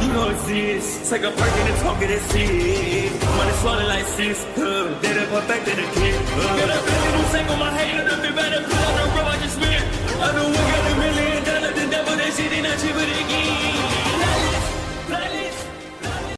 You know it's this. Take a perk and talk it and see. Money swallowed like sis. They done perfected the kid. Got a billion who take on my hate. I've been better put out the road I just spent. I've been working $1 million. The devil, they shit ain't not cheaper again.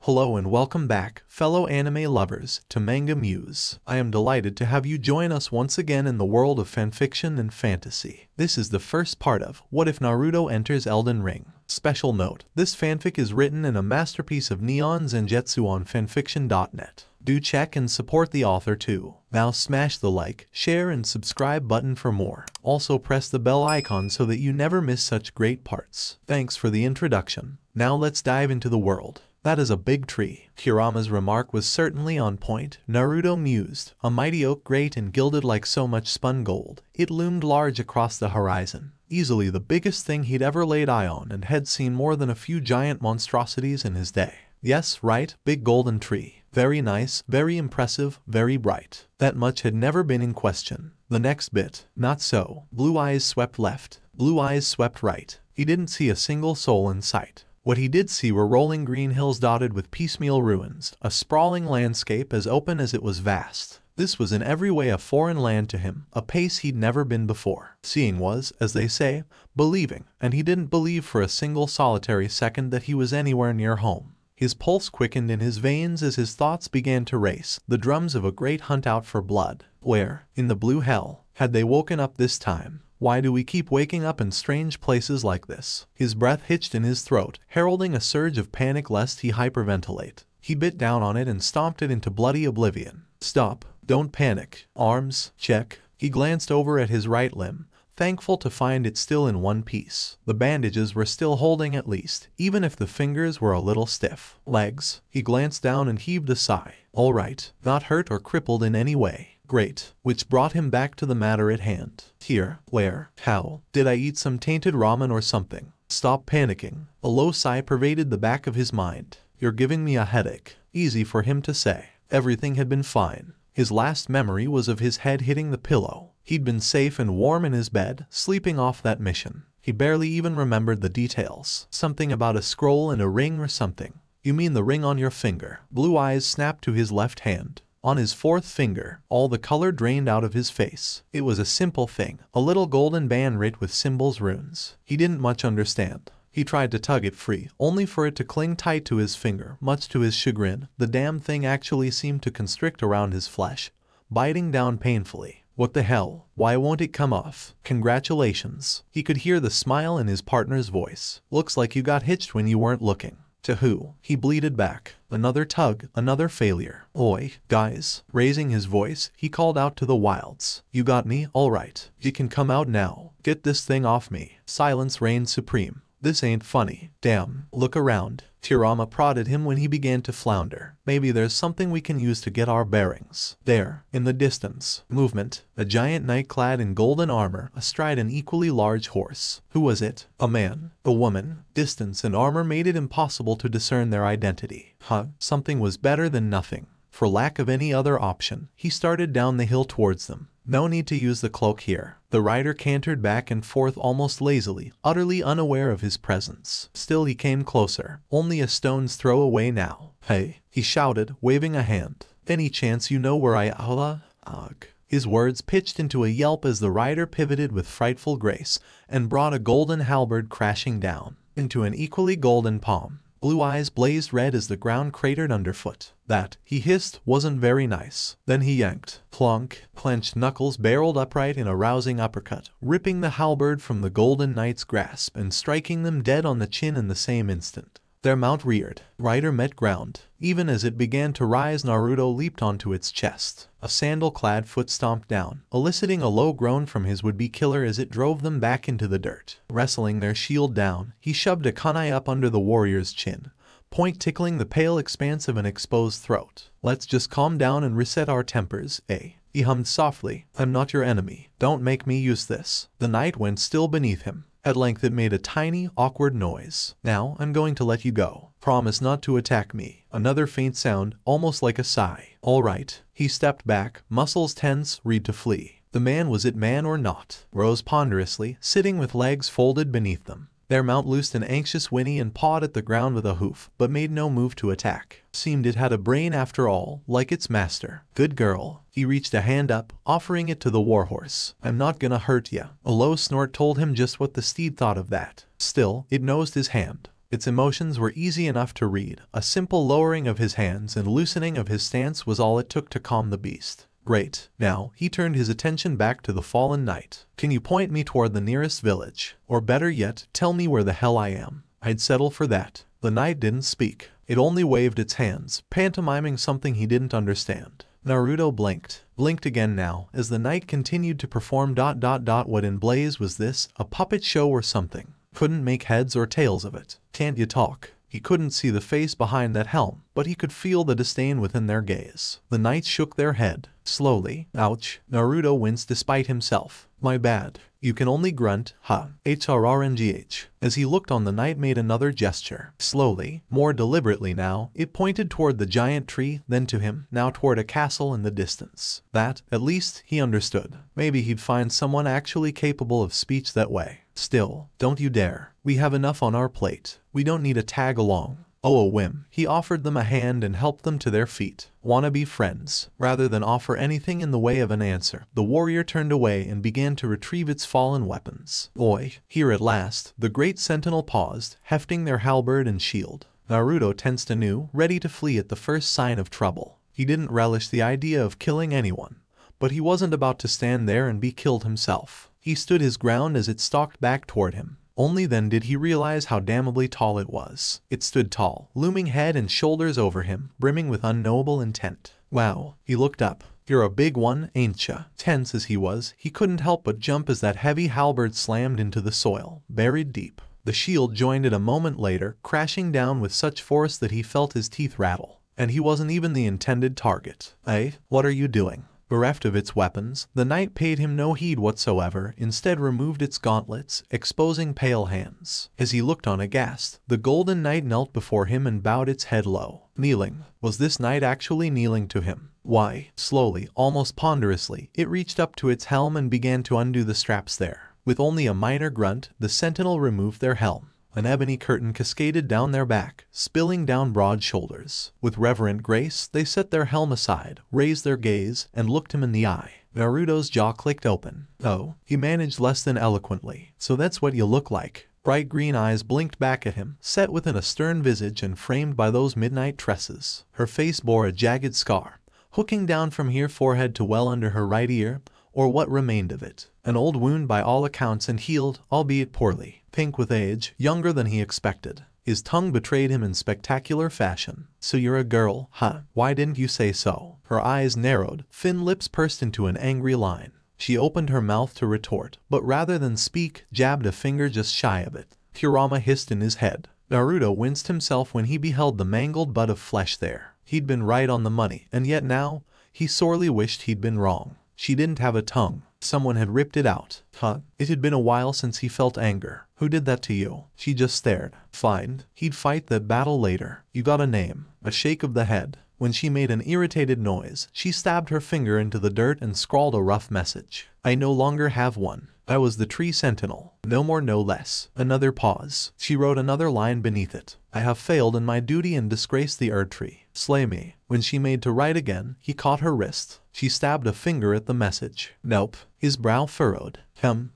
Hello and welcome back, fellow anime lovers, to MangaMuse. I am delighted to have you join us once again in the world of fanfiction and fantasy. This is the first part of What If Naruto Enters Elden Ring. Special note, this fanfic is written in a masterpiece of NeonZangetsu on FANFICTIONnet. Do check and support the author too. Now smash the like, share and subscribe button for more. Also press the bell icon so that you never miss such great parts. Thanks for the introduction. Now let's dive into the world. That is a big tree. Kurama's remark was certainly on point. Naruto mused. A mighty oak great and gilded like so much spun gold. It loomed large across the horizon. Easily the biggest thing he'd ever laid eye on and had seen more than a few giant monstrosities in his day. Yes, right, big golden tree. Very nice, very impressive, very bright. That much had never been in question. The next bit, not so. Blue eyes swept left. Blue eyes swept right. He didn't see a single soul in sight. What he did see were rolling green hills dotted with piecemeal ruins, a sprawling landscape as open as it was vast. This was in every way a foreign land to him, a pace he'd never been before. Seeing was, as they say, believing, and he didn't believe for a single solitary second that he was anywhere near home. His pulse quickened in his veins as his thoughts began to race, the drums of a great hunt out for blood. Where, in the blue hell, had they woken up this time? Why do we keep waking up in strange places like this? His breath hitched in his throat, heralding a surge of panic lest he hyperventilate. He bit down on it and stomped it into bloody oblivion. Stop. Don't panic. Arms, check. He glanced over at his right limb, thankful to find it still in one piece. The bandages were still holding at least, even if the fingers were a little stiff. Legs. He glanced down and heaved a sigh. All right. Not hurt or crippled in any way. Great. Which brought him back to the matter at hand. Here, where, how, did I eat some tainted ramen or something? Stop panicking. A low sigh pervaded the back of his mind. You're giving me a headache. Easy for him to say. Everything had been fine. His last memory was of his head hitting the pillow. He'd been safe and warm in his bed, sleeping off that mission. He barely even remembered the details. Something about a scroll and a ring or something. You mean the ring on your finger? Blue eyes snapped to his left hand. On his fourth finger, all the color drained out of his face. It was a simple thing, a little golden band writ with symbols runes. He didn't much understand. He tried to tug it free, only for it to cling tight to his finger. Much to his chagrin, the damn thing actually seemed to constrict around his flesh, biting down painfully. What the hell? Why won't it come off? Congratulations. He could hear the smile in his partner's voice. Looks like you got hitched when you weren't looking. To who? He bleated back. Another tug, another failure. Oi, guys. Raising his voice, he called out to the wilds. You got me? All right. You can come out now. Get this thing off me. Silence reigned supreme. This ain't funny. Damn. Look around. Kurama prodded him when he began to flounder. Maybe there's something we can use to get our bearings. There, in the distance. Movement. A giant knight clad in golden armor, astride an equally large horse. Who was it? A man? A woman? Distance and armor made it impossible to discern their identity. Something was better than nothing. For lack of any other option, he started down the hill towards them. No need to use the cloak here. The rider cantered back and forth almost lazily, utterly unaware of his presence. Still he came closer, only a stone's throw away now. Hey, he shouted, waving a hand. Any chance you know where I Ugh. His words pitched into a yelp as the rider pivoted with frightful grace and brought a golden halberd crashing down into an equally golden palm. Blue eyes blazed red as the ground cratered underfoot. That, he hissed, wasn't very nice. Then he yanked. Plunk. Clenched knuckles barreled upright in a rousing uppercut, ripping the halberd from the golden knight's grasp and striking them dead on the chin in the same instant. Their mount reared. Rider met ground. Even as it began to rise, Naruto leaped onto its chest. A sandal-clad foot stomped down, eliciting a low groan from his would-be killer as it drove them back into the dirt. Wrestling their shield down, he shoved a kunai up under the warrior's chin, point tickling the pale expanse of an exposed throat. Let's just calm down and reset our tempers, eh? He hummed softly. I'm not your enemy. Don't make me use this. The knight went still beneath him. At length it made a tiny, awkward noise. Now, I'm going to let you go. Promise not to attack me. Another faint sound, almost like a sigh. All right. He stepped back, muscles tense, ready to flee. The man, was it man or not, rose ponderously, sitting with legs folded beneath them. Their mount loosed an anxious whinny and pawed at the ground with a hoof, but made no move to attack. Seemed it had a brain after all, like its master. Good girl. He reached a hand up, offering it to the warhorse. I'm not gonna hurt ya. A low snort told him just what the steed thought of that. Still, it nosed his hand. Its emotions were easy enough to read. A simple lowering of his hands and loosening of his stance was all it took to calm the beast. Great. Now, he turned his attention back to the fallen knight. Can you point me toward the nearest village? Or better yet, tell me where the hell I am. I'd settle for that. The knight didn't speak. It only waved its hands, pantomiming something he didn't understand. Naruto blinked again now, as the knight continued to perform ... What in blaze was this, a puppet show or something? Couldn't make heads or tails of it. Can't you talk? He couldn't see the face behind that helm, but he could feel the disdain within their gaze. The knights shook their head. Slowly. Ouch. Naruto winced despite himself. My bad. You can only grunt, huh? HRRNGH. As he looked on, the knight made another gesture. Slowly, more deliberately now, it pointed toward the giant tree, then to him, now toward a castle in the distance. That, at least, he understood. Maybe he'd find someone actually capable of speech that way. Still, don't you dare. We have enough on our plate. We don't need a tag along. Oh, a whim. He offered them a hand and helped them to their feet. Wanna be friends? Rather than offer anything in the way of an answer, the warrior turned away and began to retrieve its fallen weapons. Oi, here at last, the great sentinel paused, hefting their halberd and shield. Naruto tensed anew, ready to flee at the first sign of trouble. He didn't relish the idea of killing anyone, but he wasn't about to stand there and be killed himself. He stood his ground as it stalked back toward him. Only then did he realize how damnably tall it was. It stood tall, looming head and shoulders over him, brimming with unknowable intent. Wow. He looked up. You're a big one, ain't ya? Tense as he was, he couldn't help but jump as that heavy halberd slammed into the soil, buried deep. The shield joined it a moment later, crashing down with such force that he felt his teeth rattle. And he wasn't even the intended target. Hey, what are you doing? Bereft of its weapons, the knight paid him no heed whatsoever, instead removed its gauntlets, exposing pale hands. As he looked on aghast, the golden knight knelt before him and bowed its head low. Kneeling. Was this knight actually kneeling to him? Why? Slowly, almost ponderously, it reached up to its helm and began to undo the straps there. With only a minor grunt, the sentinel removed their helm. An ebony curtain cascaded down their back, spilling down broad shoulders. With reverent grace, they set their helm aside, raised their gaze, and looked him in the eye. Naruto's jaw clicked open. Oh, he managed less than eloquently. So that's what you look like. Bright green eyes blinked back at him, set within a stern visage and framed by those midnight tresses. Her face bore a jagged scar, hooking down from her forehead to well under her right ear, or what remained of it. An old wound by all accounts and healed, albeit poorly. Pink with age, younger than he expected. His tongue betrayed him in spectacular fashion. So you're a girl, huh? Why didn't you say so? Her eyes narrowed, thin lips pursed into an angry line. She opened her mouth to retort, but rather than speak, jabbed a finger just shy of it. Kurama hissed in his head. Naruto winced himself when he beheld the mangled bud of flesh there. He'd been right on the money, and yet now, he sorely wished he'd been wrong. She didn't have a tongue. Someone had ripped it out. Huh? It had been a while since he felt anger. Who did that to you? She just stared. Fine. He'd fight that battle later. You got a name. A shake of the head. When she made an irritated noise, she stabbed her finger into the dirt and scrawled a rough message. I no longer have one. I was the tree sentinel. No more, no less. Another pause. She wrote another line beneath it. I have failed in my duty and disgraced the Erd Tree. Slay me. When she made to write again, he caught her wrist. She stabbed a finger at the message. Nope. His brow furrowed.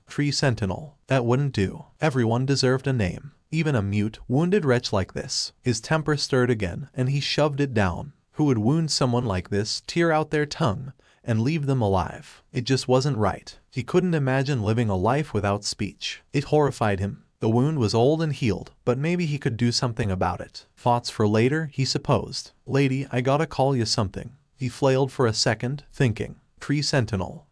Tree sentinel. That wouldn't do. Everyone deserved a name. Even a mute, wounded wretch like this. His temper stirred again, and he shoved it down. Who would wound someone like this, tear out their tongue, and leave them alive? It just wasn't right. He couldn't imagine living a life without speech. It horrified him. The wound was old and healed, but maybe he could do something about it. Thoughts for later, he supposed. Lady, I gotta call you something. He flailed for a second, thinking. Tree sentinel.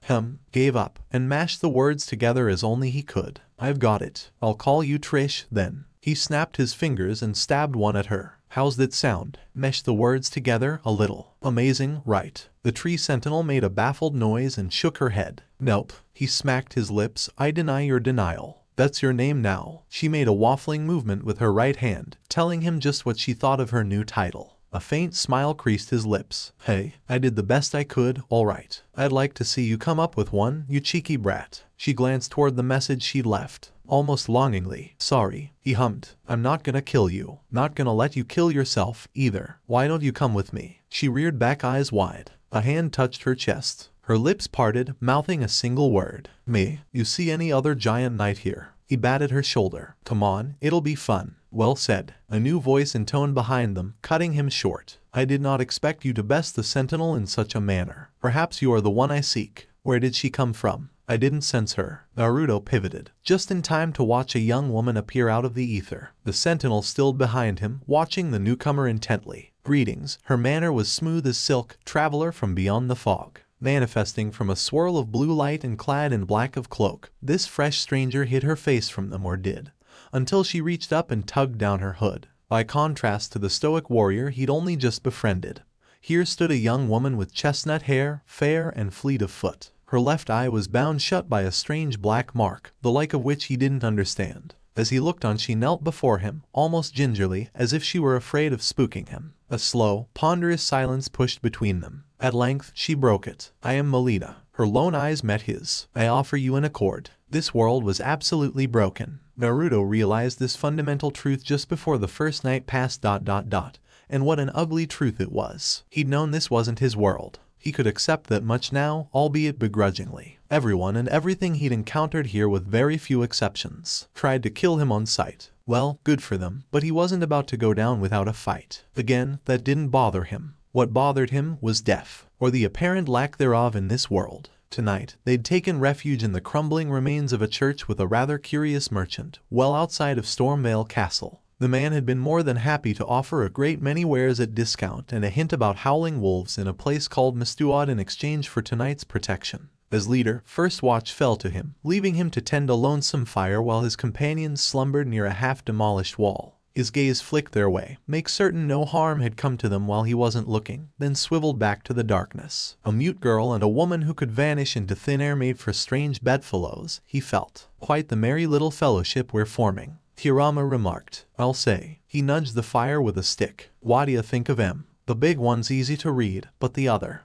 Gave up, and mashed the words together as only he could. I've got it. I'll call you Trish, then. He snapped his fingers and stabbed one at her. How's that sound? Mesh the words together a little. Amazing, right? The tree sentinel made a baffled noise and shook her head. Nope. He smacked his lips. I deny your denial. That's your name now. She made a waffling movement with her right hand, telling him just what she thought of her new title. A faint smile creased his lips. Hey, I did the best I could, all right. I'd like to see you come up with one, you cheeky brat. She glanced toward the message she'd left. almost longingly. "Sorry," he hummed. "I'm not gonna kill you. Not gonna let you kill yourself, either. Why don't you come with me?" She reared back, eyes wide. A hand touched her chest. Her lips parted, mouthing a single word. "Me. You see any other giant knight here?" He batted her shoulder. "Come on, it'll be fun." "Well said." A new voice intoned behind them, cutting him short. "I did not expect you to best the sentinel in such a manner. Perhaps you are the one I seek. Where did she come from?" "I didn't sense her." Naruto pivoted, just in time to watch a young woman appear out of the ether. The sentinel stilled behind him, watching the newcomer intently. "Greetings." Her manner was smooth as silk, traveler from beyond the fog. Manifesting from a swirl of blue light and clad in black of cloak, this fresh stranger hid her face from them, or did, until she reached up and tugged down her hood. By contrast to the stoic warrior he'd only just befriended, here stood a young woman with chestnut hair, fair and fleet of foot. Her left eye was bound shut by a strange black mark, the like of which he didn't understand. As he looked on, she knelt before him, almost gingerly, as if she were afraid of spooking him. A slow, ponderous silence pushed between them. At length, she broke it. "I am MELINA." Her lone eyes met his. "I offer you an accord." This world was absolutely broken. Naruto realized this fundamental truth just before the first night passed. And what an ugly truth it was. He'd known this wasn't his world. He could accept that much now, albeit begrudgingly. Everyone and everything he'd encountered here, with very few exceptions, tried to kill him on sight. Well, good for them, but he wasn't about to go down without a fight. Again, that didn't bother him. What bothered him was death, or the apparent lack thereof in this world. Tonight, they'd taken refuge in the crumbling remains of a church with a rather curious merchant, well outside of Stormvale Castle. The man had been more than happy to offer a great many wares at discount and a hint about howling wolves in a place called Mistuad in exchange for tonight's protection. As leader, first watch fell to him, leaving him to tend a lonesome fire while his companions slumbered near a half-demolished wall. His gaze flicked their way, make certain no harm had come to them while he wasn't looking, then swiveled back to the darkness. A mute girl and a woman who could vanish into thin air made for strange bedfellows, he felt. Quite the merry little fellowship we're forming, Hirama remarked. "I'll say." He nudged the fire with a stick. "What do you think of M? The big one's easy to read, but the other,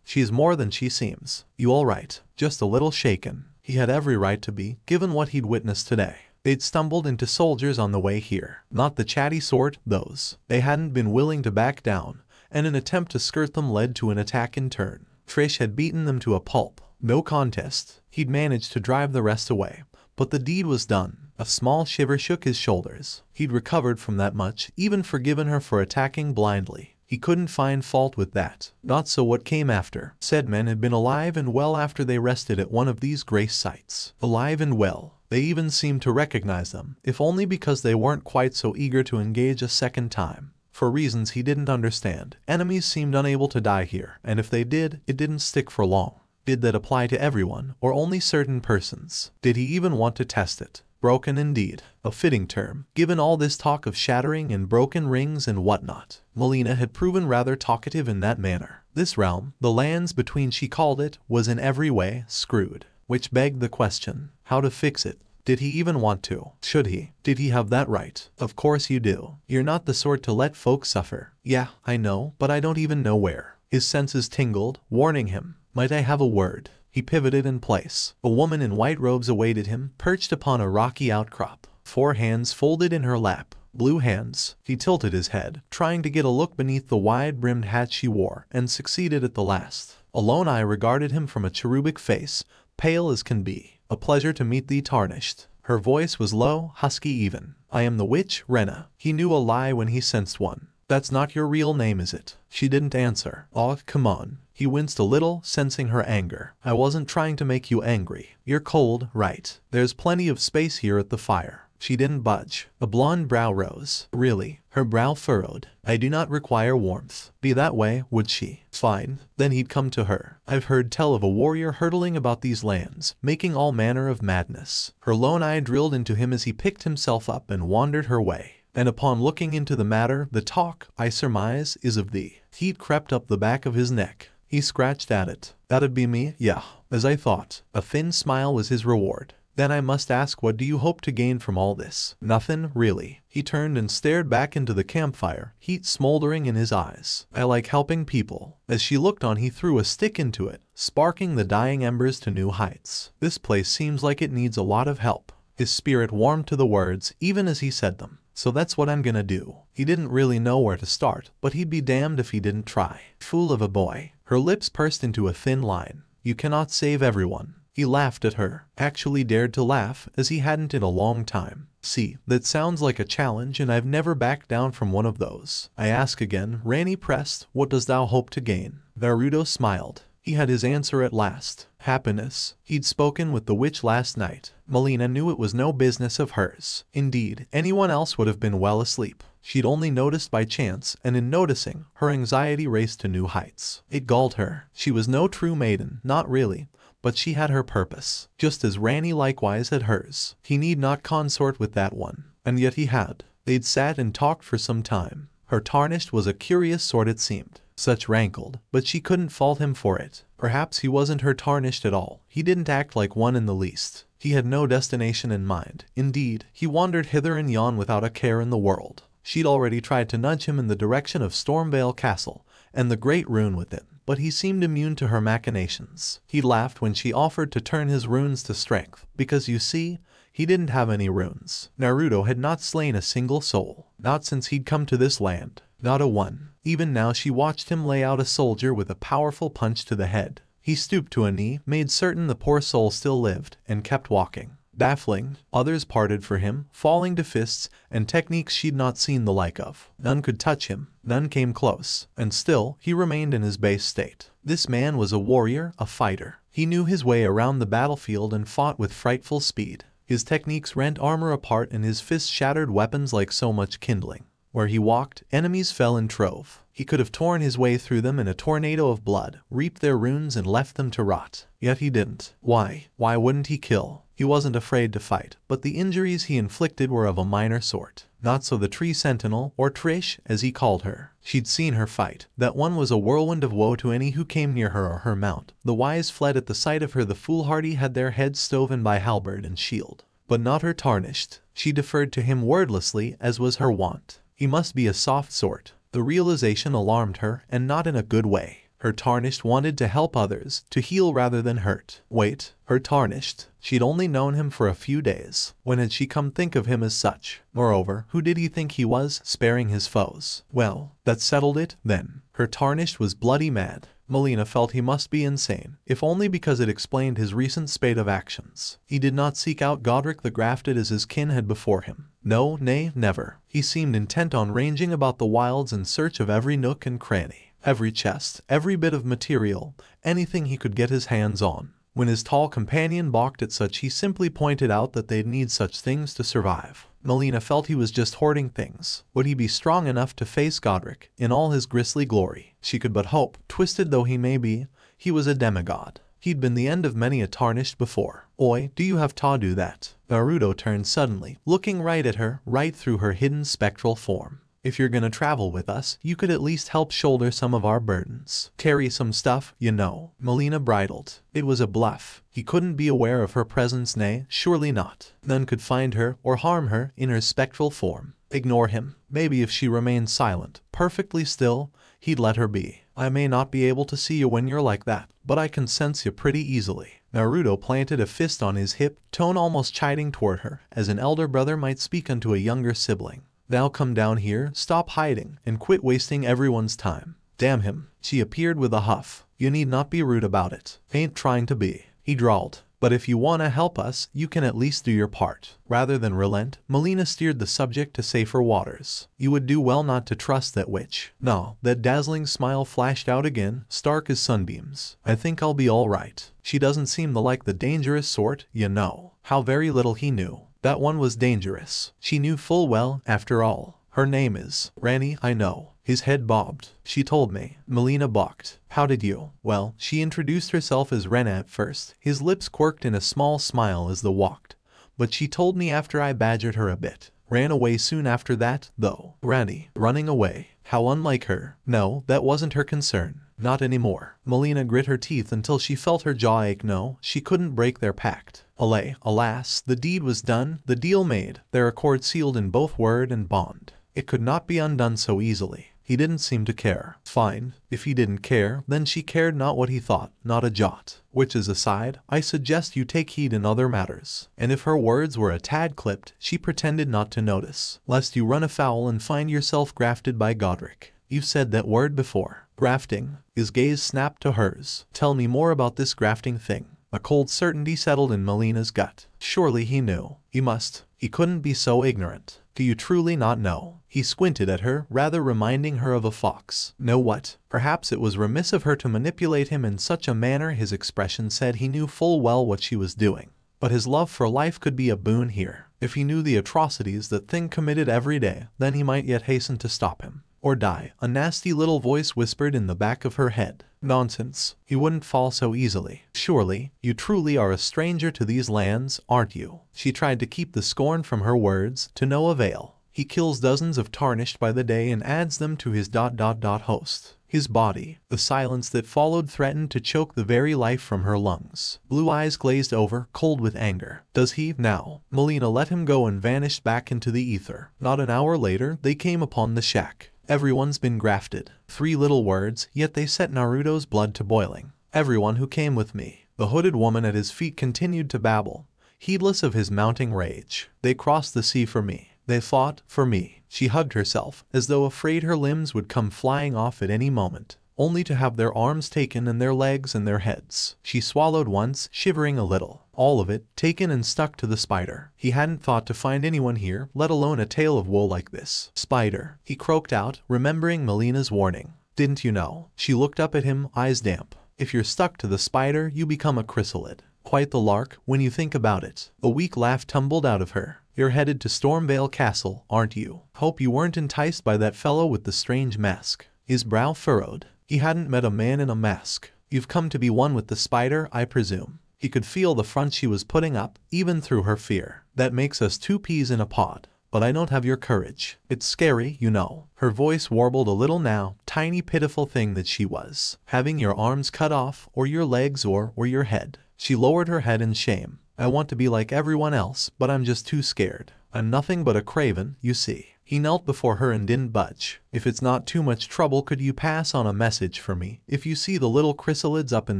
she's more than she seems." "You all right?" "Just a little shaken." He had every right to be, given what he'd witnessed today. They'd stumbled into soldiers on the way here. Not the chatty sort, those. They hadn't been willing to back down, and an attempt to skirt them led to an attack in turn. Trish had beaten them to a pulp. No contest. He'd managed to drive the rest away, but the deed was done. A small shiver shook his shoulders. He'd recovered from that much, even forgiven her for attacking blindly. He couldn't find fault with that. Not so what came after. Said men had been alive and well after they rested at one of these grace sites. Alive and well. They even seemed to recognize them, if only because they weren't quite so eager to engage a second time. For reasons he didn't understand, enemies seemed unable to die here, and if they did, it didn't stick for long. Did that apply to everyone, or only certain persons? Did he even want to test it? Broken indeed. A fitting term, given all this talk of shattering and broken rings and whatnot. MELINA had proven rather talkative in that manner. This realm, the lands between she called it, was in every way screwed. Which begged the question, how to fix it? Did he even want to? Should he? Did he have that right? Of course you do. You're not the sort to let folks suffer. Yeah, I know, but I don't even know where. His senses tingled, warning him. Might I have a word? He pivoted in place. A woman in white robes awaited him, perched upon a rocky outcrop. 4 hands folded in her lap. Blue hands. He tilted his head, trying to get a look beneath the wide-brimmed hat she wore, and succeeded at the last. A lone eye regarded him from a cherubic face, pale as can be. "A pleasure to meet thee, tarnished." Her voice was low, husky even. "I am the witch, Rena." He knew a lie when he sensed one. "That's not your real name, is it?" She didn't answer. "Aw, come on." He winced a little, sensing her anger. "I wasn't trying to make you angry. You're cold, right? There's plenty of space here at the fire." She didn't budge. A blonde brow rose. Really? Her brow furrowed. "I do not require warmth." Be that way, would she? Fine. Then he'd come to her. "I've heard tell of a warrior hurtling about these lands, making all manner of madness." Her lone eye drilled into him as he picked himself up and wandered her way. "And upon looking into the matter, the talk, I surmise, is of thee." Heat crept up the back of his neck. He scratched at it. "That'd be me, yeah, as I thought." A thin smile was his reward. "Then I must ask, what do you hope to gain from all this?" "Nothing, really." He turned and stared back into the campfire, heat smoldering in his eyes. "I like helping people." As she looked on, he threw a stick into it, sparking the dying embers to new heights. "This place seems like it needs a lot of help." His spirit warmed to the words even as he said them. So that's what I'm gonna do. He didn't really know where to start, but he'd be damned if he didn't try. Fool of a boy. Her lips pursed into a thin line. You cannot save everyone. He laughed at her, actually dared to laugh as he hadn't in a long time. See, that sounds like a challenge and I've never backed down from one of those. I ask again, Rani pressed, what does thou hope to gain? Naruto smiled. He had his answer at last. Happiness. He'd spoken with the witch last night. MELINA knew it was no business of hers. Indeed, anyone else would have been well asleep. She'd only noticed by chance, and in noticing, her anxiety raced to new heights. It galled her. She was no true maiden, not really, but she had her purpose, just as Rani likewise had hers. He need not consort with that one, and yet he had. They'd sat and talked for some time. Her tarnished was a curious sort it seemed. Such rankled, but she couldn't fault him for it. Perhaps he wasn't her tarnished at all. He didn't act like one in the least. He had no destination in mind. Indeed, he wandered hither and yon without a care in the world. She'd already tried to nudge him in the direction of Stormvale Castle and the great rune within, but he seemed immune to her machinations. He laughed when she offered to turn his runes to strength, because you see, he didn't have any runes. Naruto had not slain a single soul, not since he'd come to this land. Not a one. Even now she watched him lay out a soldier with a powerful punch to the head. He stooped to a knee, made certain the poor soul still lived, and kept walking. Baffling, others parted for him, falling to fists and techniques she'd not seen the like of. None could touch him, none came close, and still he remained in his base state. This man was a warrior, a fighter. He knew his way around the battlefield and fought with frightful speed. His techniques rent armor apart and his fists shattered weapons like so much kindling. Where he walked, enemies fell in trove. He could have torn his way through them in a tornado of blood, reaped their runes and left them to rot. Yet he didn't. Why? Why wouldn't he kill? He wasn't afraid to fight, but the injuries he inflicted were of a minor sort. Not so the tree sentinel, or Trish, as he called her. She'd seen her fight. That one was a whirlwind of woe to any who came near her or her mount. The wise fled at the sight of her, the foolhardy had their heads stoven by halberd and shield. But not her tarnished. She deferred to him wordlessly, as was her wont. He must be a soft sort. The realization alarmed her, and not in a good way. Her tarnished wanted to help others, to heal rather than hurt. Wait, her tarnished. She'd only known him for a few days. When had she come think of him as such? Moreover, who did he think he was, sparing his foes? Well, that settled it, then. Her tarnished was bloody mad. MELINA felt he must be insane, if only because it explained his recent spate of actions. He did not seek out Godric the Grafted as his kin had before him. No, nay, never. He seemed intent on ranging about the wilds in search of every nook and cranny, every chest, every bit of material, anything he could get his hands on. When his tall companion balked at such, he simply pointed out that they'd need such things to survive. MELINA felt he was just hoarding things. Would he be strong enough to face Godric in all his grisly glory? She could but hope. Twisted though he may be, he was a demigod. He'd been the end of many a tarnished before. Oi, do you have ta do that? Naruto turned suddenly, looking right at her, right through her hidden spectral form. If you're gonna travel with us, you could at least help shoulder some of our burdens. Carry some stuff, you know. MELINA bridled. It was a bluff. He couldn't be aware of her presence, nay, surely not. None could find her or harm her in her spectral form. Ignore him. Maybe if she remained silent, perfectly still, he'd let her be. I may not be able to see you when you're like that, but I can sense you pretty easily. Naruto planted a fist on his hip, tone almost chiding toward her, as an elder brother might speak unto a younger sibling. Now come down here, stop hiding, and quit wasting everyone's time. Damn him. She appeared with a huff. You need not be rude about it. Ain't trying to be. He drawled. But if you wanna help us, you can at least do your part. Rather than relent, MELINA steered the subject to safer waters. You would do well not to trust that witch. No, that dazzling smile flashed out again, stark as sunbeams. I think I'll be all right. She doesn't seem the dangerous sort, you know. How very little he knew. That one was dangerous. She knew full well, after all. Her name is Rani, I know. His head bobbed. She told me. MELINA balked. How did you? Well, she introduced herself as Rena at first. His lips quirked in a small smile as they walked. But she told me after I badgered her a bit. Ran away soon after that, though. Rani, running away. How unlike her. No, that wasn't her concern. Not anymore. MELINA grit her teeth until she felt her jaw ache. No, she couldn't break their pact. Alas, the deed was done, the deal made, their accord sealed in both word and bond. It could not be undone so easily. He didn't seem to care. Fine, if he didn't care, then she cared not what he thought, not a jot. Which is aside, I suggest you take heed in other matters. And if her words were a tad clipped, she pretended not to notice, lest you run afoul and find yourself grafted by Godric. You've said that word before. Grafting. His gaze snapped to hers. Tell me more about this grafting thing. A cold certainty settled in Melina's gut. Surely he knew. He must. He couldn't be so ignorant. Do you truly not know? He squinted at her, rather reminding her of a fox. Know what? Perhaps it was remiss of her to manipulate him in such a manner. His expression said he knew full well what she was doing. But his love for life could be a boon here. If he knew the atrocities that thing committed every day, then he might yet hasten to stop him. Or die, a nasty little voice whispered in the back of her head. Nonsense. He wouldn't fall so easily. Surely, you truly are a stranger to these lands, aren't you? She tried to keep the scorn from her words, to no avail. He kills dozens of tarnished by the day and adds them to his ... host. His body. The silence that followed threatened to choke the very life from her lungs. Blue eyes glazed over, cold with anger. Does he now? Melina let him go and vanished back into the ether. Not an hour later, they came upon the shack. Everyone's been grafted. 3 little words, yet they set Naruto's blood to boiling. Everyone who came with me. The hooded woman at his feet continued to babble, heedless of his mounting rage. They crossed the sea for me. They fought for me. She hugged herself, as though afraid her limbs would come flying off at any moment, only to have their arms taken and their legs and their heads. She swallowed once, shivering a little. All of it, taken and stuck to the spider. He hadn't thought to find anyone here, let alone a tale of woe like this. Spider, he croaked out, remembering Melina's warning. Didn't you know? She looked up at him, eyes damp. If you're stuck to the spider, you become a chrysalid. Quite the lark, when you think about it. A weak laugh tumbled out of her. You're headed to Stormvale Castle, aren't you? Hope you weren't enticed by that fellow with the strange mask. His brow furrowed. He hadn't met a man in a mask. You've come to be one with the spider, I presume. He could feel the front she was putting up, even through her fear. That makes us 2 peas in a pod. But I don't have your courage. It's scary, you know. Her voice warbled a little now, tiny pitiful thing that she was. Having your arms cut off, or your legs, or your head. She lowered her head in shame. I want to be like everyone else, but I'm just too scared. I'm nothing but a craven, you see. He knelt before her and didn't budge. If it's not too much trouble, could you pass on a message for me if you see the little chrysalids up in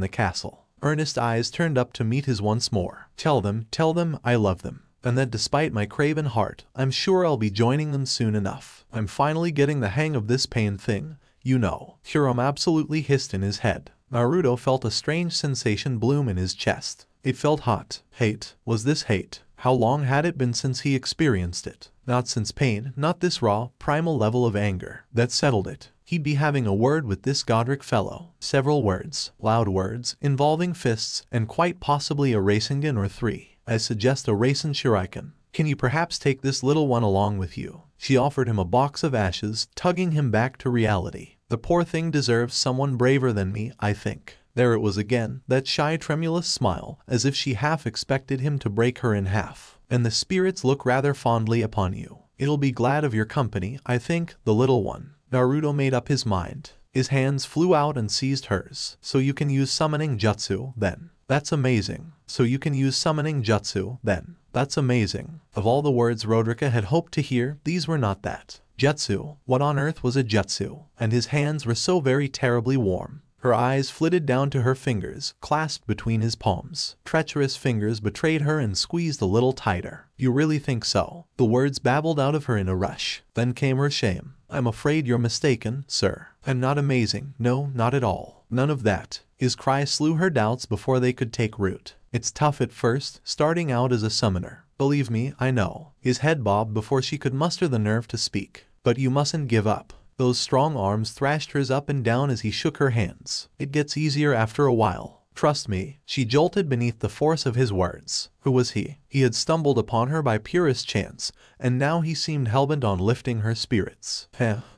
the castle? Earnest eyes turned up to meet his once more. Tell them I love them. And that despite my craven heart, I'm sure I'll be joining them soon enough. I'm finally getting the hang of this pain thing, you know. Hiram absolutely hissed in his head. Naruto felt a strange sensation bloom in his chest. It felt hot. Hate. Was this hate? How long had it been since he experienced it? Not since pain, not this raw, primal level of anger. That settled it. He'd be having a word with this Godric fellow. Several words. Loud words, involving fists, and quite possibly a Rasengan or 3. I suggest a Rasen Shuriken. Can you perhaps take this little one along with you? She offered him a box of ashes, tugging him back to reality. The poor thing deserves someone braver than me, I think. There it was again, that shy tremulous smile, as if she half expected him to break her in half. And the spirits look rather fondly upon you. It'll be glad of your company, I think, the little one. Naruto made up his mind. His hands flew out and seized hers. So you can use summoning jutsu, then. That's amazing. So you can use summoning jutsu, then. That's amazing. Of all the words Roderica had hoped to hear, these were not that. Jutsu. What on earth was a jutsu? And his hands were so very terribly warm. Her eyes flitted down to her fingers, clasped between his palms. Treacherous fingers betrayed her and squeezed a little tighter. You really think so? The words babbled out of her in a rush. Then came her shame. I'm afraid you're mistaken, sir. I'm not amazing. No, not at all. None of that. His cry slew her doubts before they could take root. It's tough at first, starting out as a summoner. Believe me, I know. His head bobbed before she could muster the nerve to speak. But you mustn't give up. Those strong arms thrashed hers up and down as he shook her hands. It gets easier after a while. Trust me. She jolted beneath the force of his words. Who was he? He had stumbled upon her by purest chance, and now he seemed hellbent on lifting her spirits.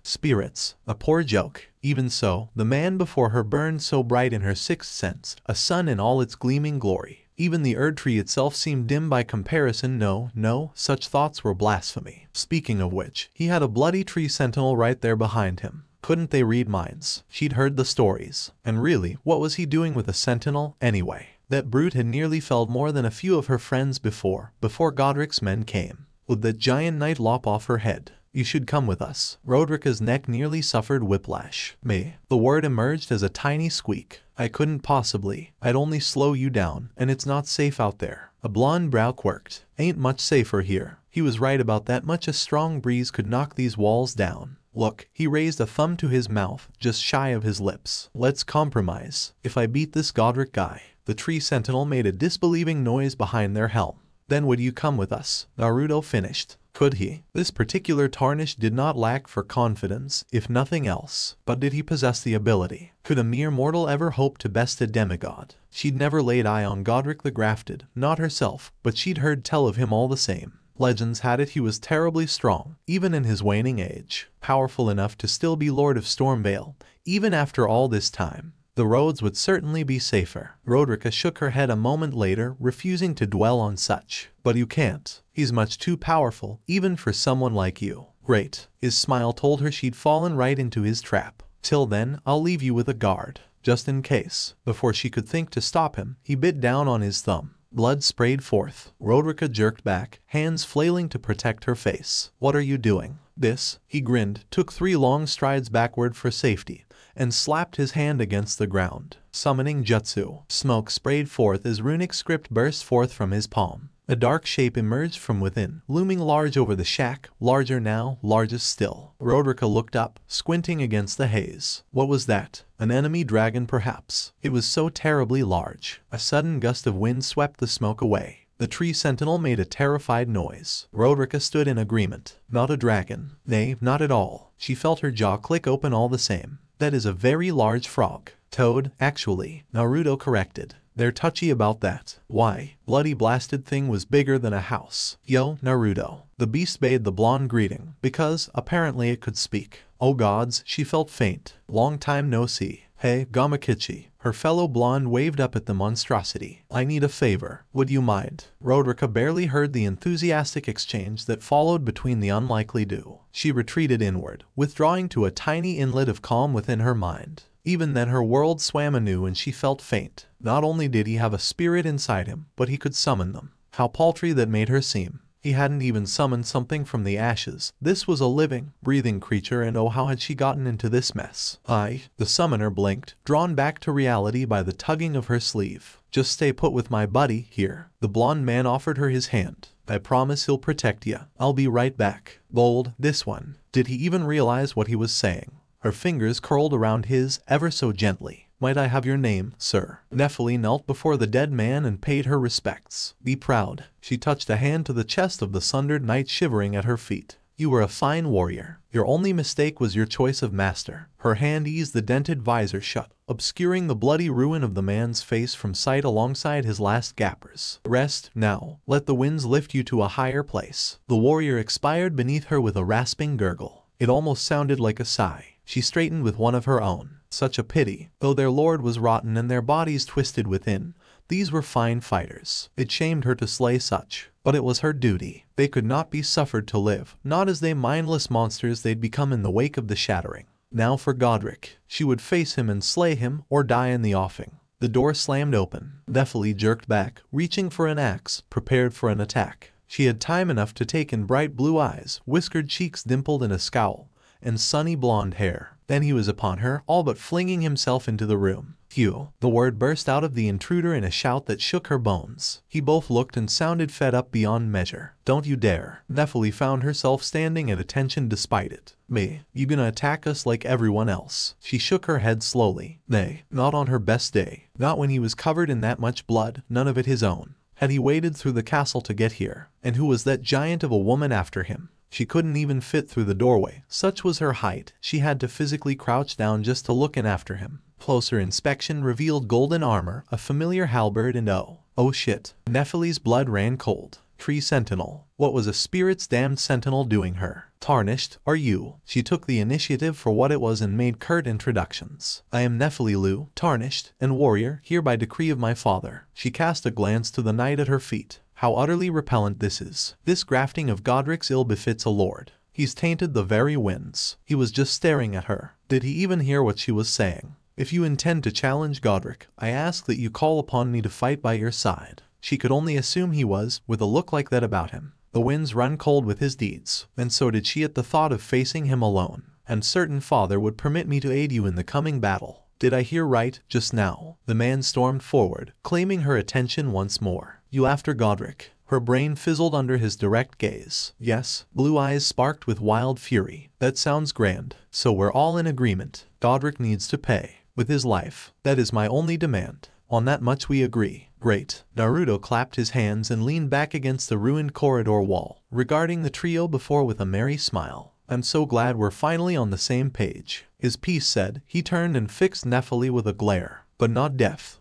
Spirits. A poor joke. Even so, the man before her burned so bright in her sixth sense, a sun in all its gleaming glory. Even the Erdtree itself seemed dim by comparison. No, such thoughts were blasphemy. Speaking of which, he had a bloody tree sentinel right there behind him. Couldn't they read minds? She'd heard the stories. And really, what was he doing with a sentinel, anyway? That brute had nearly felled more than a few of her friends before Godric's men came. Would that giant knight lop off her head? You should come with us. Roderick's neck nearly suffered whiplash. Me. The word emerged as a tiny squeak. I couldn't possibly. I'd only slow you down, and it's not safe out there. A blonde brow quirked. Ain't much safer here. He was right about that much. A strong breeze could knock these walls down. Look, he raised a thumb to his mouth, just shy of his lips. Let's compromise. If I beat this Godric guy. The tree sentinel made a disbelieving noise behind their helm. Then would you come with us? Naruto finished. Could he? This particular tarnished did not lack for confidence, if nothing else. But did he possess the ability? Could a mere mortal ever hope to best a demigod? She'd never laid eye on Godric the Grafted, not herself, but she'd heard tell of him all the same. Legends had it he was terribly strong, even in his waning age. Powerful enough to still be Lord of Stormvale, even after all this time. The roads would certainly be safer. Roderick shook her head a moment later, refusing to dwell on such. But you can't. He's much too powerful, even for someone like you. Great. His smile told her she'd fallen right into his trap. Till then, I'll leave you with a guard. Just in case. Before she could think to stop him, he bit down on his thumb. Blood sprayed forth. Roderick jerked back, hands flailing to protect her face. What are you doing? This, he grinned, took 3 long strides backward for safety, and slapped his hand against the ground. Summoning jutsu. Smoke sprayed forth as runic script burst forth from his palm. A dark shape emerged from within, looming large over the shack, larger now, largest still. Roderick looked up, squinting against the haze. What was that? An enemy dragon perhaps? It was so terribly large. A sudden gust of wind swept the smoke away. The tree sentinel made a terrified noise. Roderick stood in agreement. Not a dragon. Nay, not at all. She felt her jaw click open all the same. That is a very large frog. Toad, actually. Naruto corrected. They're touchy about that. Why? Bloody blasted thing was bigger than a house. Yo, Naruto. The beast bade the blonde greeting, because, apparently it could speak. Oh gods, she felt faint. Long time no see. Hey, Gamakichi. Her fellow blonde waved up at the monstrosity. I need a favor. Would you mind? Roderick barely heard the enthusiastic exchange that followed between the unlikely duo. She retreated inward, withdrawing to a tiny inlet of calm within her mind. Even then her world swam anew and she felt faint. Not only did he have a spirit inside him, but he could summon them. How paltry that made her seem. He hadn't even summoned something from the ashes. This was a living, breathing creature, and oh, how had she gotten into this mess? The summoner blinked, drawn back to reality by the tugging of her sleeve. Just stay put with my buddy here. The blonde man offered her his hand. I promise he'll protect ya. I'll be right back. Bold, this one. Did he even realize what he was saying? Her fingers curled around his, ever so gently. Might I have your name, sir? Nephili knelt before the dead man and paid her respects. Be proud. She touched a hand to the chest of the sundered knight shivering at her feet. You were a fine warrior. Your only mistake was your choice of master. Her hand eased the dented visor shut, obscuring the bloody ruin of the man's face from sight alongside his last gappers. Rest, now. Let the winds lift you to a higher place. The warrior expired beneath her with a rasping gurgle. It almost sounded like a sigh. She straightened with one of her own. Such a pity. Though their lord was rotten and their bodies twisted within, these were fine fighters. It shamed her to slay such, but it was her duty. They could not be suffered to live, not as they mindless monsters they'd become in the wake of the shattering. Now for Godric. She would face him and slay him, or die in the offing. The door slammed open. Nephili jerked back, reaching for an axe, prepared for an attack. She had time enough to take in bright blue eyes, whiskered cheeks dimpled in a scowl, and sunny blonde hair. Then he was upon her, all but flinging himself into the room. Phew. The word burst out of the intruder in a shout that shook her bones. He both looked and sounded fed up beyond measure. Don't you dare. Nephili found herself standing at attention despite it. Me, you gonna attack us like everyone else? She shook her head slowly. Nay, not on her best day. Not when he was covered in that much blood, none of it his own. Had he waded through the castle to get here? And who was that giant of a woman after him? She couldn't even fit through the doorway. Such was her height, she had to physically crouch down just to look in after him. Closer inspection revealed golden armor, a familiar halberd, and oh shit. Nephili's blood ran cold. Tree sentinel. What was a spirit's damned sentinel doing her? Tarnished, are you? She took the initiative for what it was and made curt introductions. I am Nephili, tarnished, and warrior, here by decree of my father. She cast a glance to the knight at her feet. How utterly repellent this is. This grafting of Godric's ill befits a lord. He's tainted the very winds. He was just staring at her. Did he even hear what she was saying? If you intend to challenge Godric, I ask that you call upon me to fight by your side. She could only assume he was, with a look like that about him. The winds run cold with his deeds, and so did she at the thought of facing him alone. And certain father would permit me to aid you in the coming battle. Did I hear right just now? The man stormed forward, claiming her attention once more. You after Godric? Her brain fizzled under his direct gaze. Yes, blue eyes sparked with wild fury. That sounds grand. So we're all in agreement. Godric needs to pay. With his life. That is my only demand. On that much we agree. Great. Naruto clapped his hands and leaned back against the ruined corridor wall, regarding the trio before with a merry smile. I'm so glad we're finally on the same page. His piece said. He turned and fixed Nephili with a glare. But not deaf.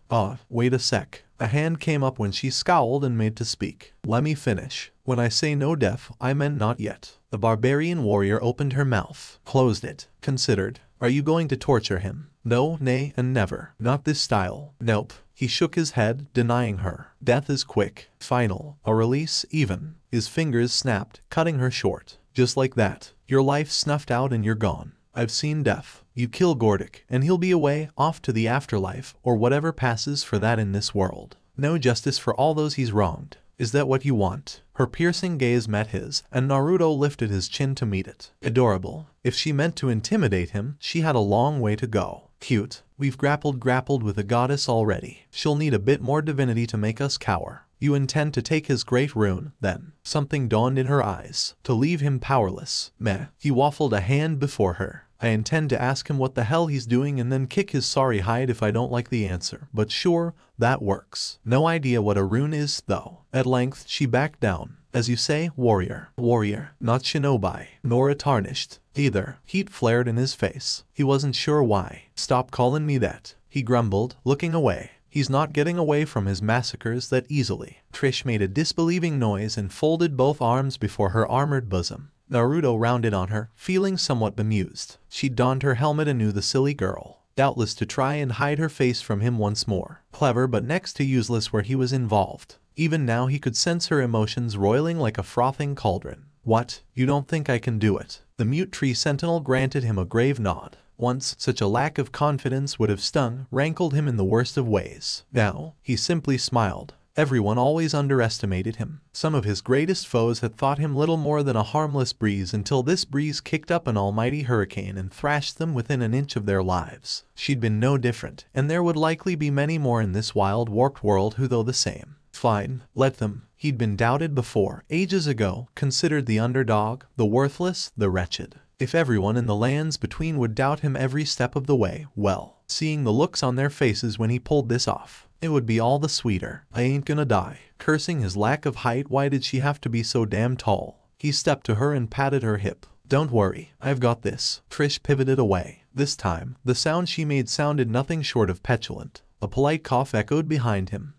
Wait a sec. A hand came up when she scowled and made to speak. Let me finish. When I say no deaf, I meant not yet. The barbarian warrior opened her mouth, closed it, considered. Are you going to torture him? No, nay, and never. Not this style. Nope. He shook his head, denying her. Death is quick, final, a release even. His fingers snapped, cutting her short. Just like that. Your life snuffed out and you're gone. I've seen death. You kill Gordic, and he'll be away, off to the afterlife, or whatever passes for that in this world. No justice for all those he's wronged. Is that what you want? Her piercing gaze met his, and Naruto lifted his chin to meet it. Adorable. If she meant to intimidate him, she had a long way to go. Cute. We've grappled with a goddess already. She'll need a bit more divinity to make us cower. You intend to take his great rune, then? Something dawned in her eyes. To leave him powerless. Meh. He waffled a hand before her. I intend to ask him what the hell he's doing and then kick his sorry hide if I don't like the answer. But sure, that works. No idea what a rune is, though. At length, she backed down. As you say, warrior. Warrior, not shinobi, nor a tarnished. Either. Heat flared in his face. He wasn't sure why. Stop calling me that. He grumbled, looking away. He's not getting away from his massacres that easily. Trish made a disbelieving noise and folded both arms before her armored bosom. Naruto rounded on her, feeling somewhat bemused. She donned her helmet anew, the silly girl, doubtless to try and hide her face from him once more. Clever but next to useless where he was involved. Even now he could sense her emotions roiling like a frothing cauldron. What? You don't think I can do it? The mute tree sentinel granted him a grave nod. Once, such a lack of confidence would have stung, rankled him in the worst of ways. Now, he simply smiled. Everyone always underestimated him. Some of his greatest foes had thought him little more than a harmless breeze until this breeze kicked up an almighty hurricane and thrashed them within an inch of their lives. She'd been no different, and there would likely be many more in this wild, warped world who, though the same. Fine, let them. He'd been doubted before, ages ago, considered the underdog, the worthless, the wretched. If everyone in the lands between would doubt him every step of the way, well, seeing the looks on their faces when he pulled this off, it would be all the sweeter. I ain't gonna die. Cursing his lack of height, why did she have to be so damn tall? He stepped to her and patted her hip. Don't worry, I've got this. Trish pivoted away. This time, the sound she made sounded nothing short of petulant. A polite cough echoed behind him.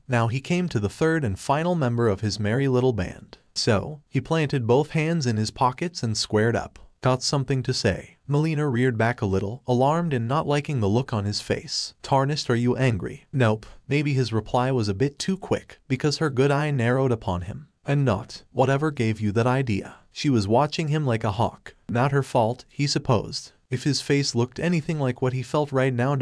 Now he came to the third and final member of his merry little band. So, he planted both hands in his pockets and squared up. Got something to say. MELINA reared back a little, alarmed and not liking the look on his face. Tarnished, are you angry? Nope. Maybe his reply was a bit too quick, because her good eye narrowed upon him. And not. Whatever gave you that idea? She was watching him like a hawk. Not her fault, he supposed. If his face looked anything like what he felt right now,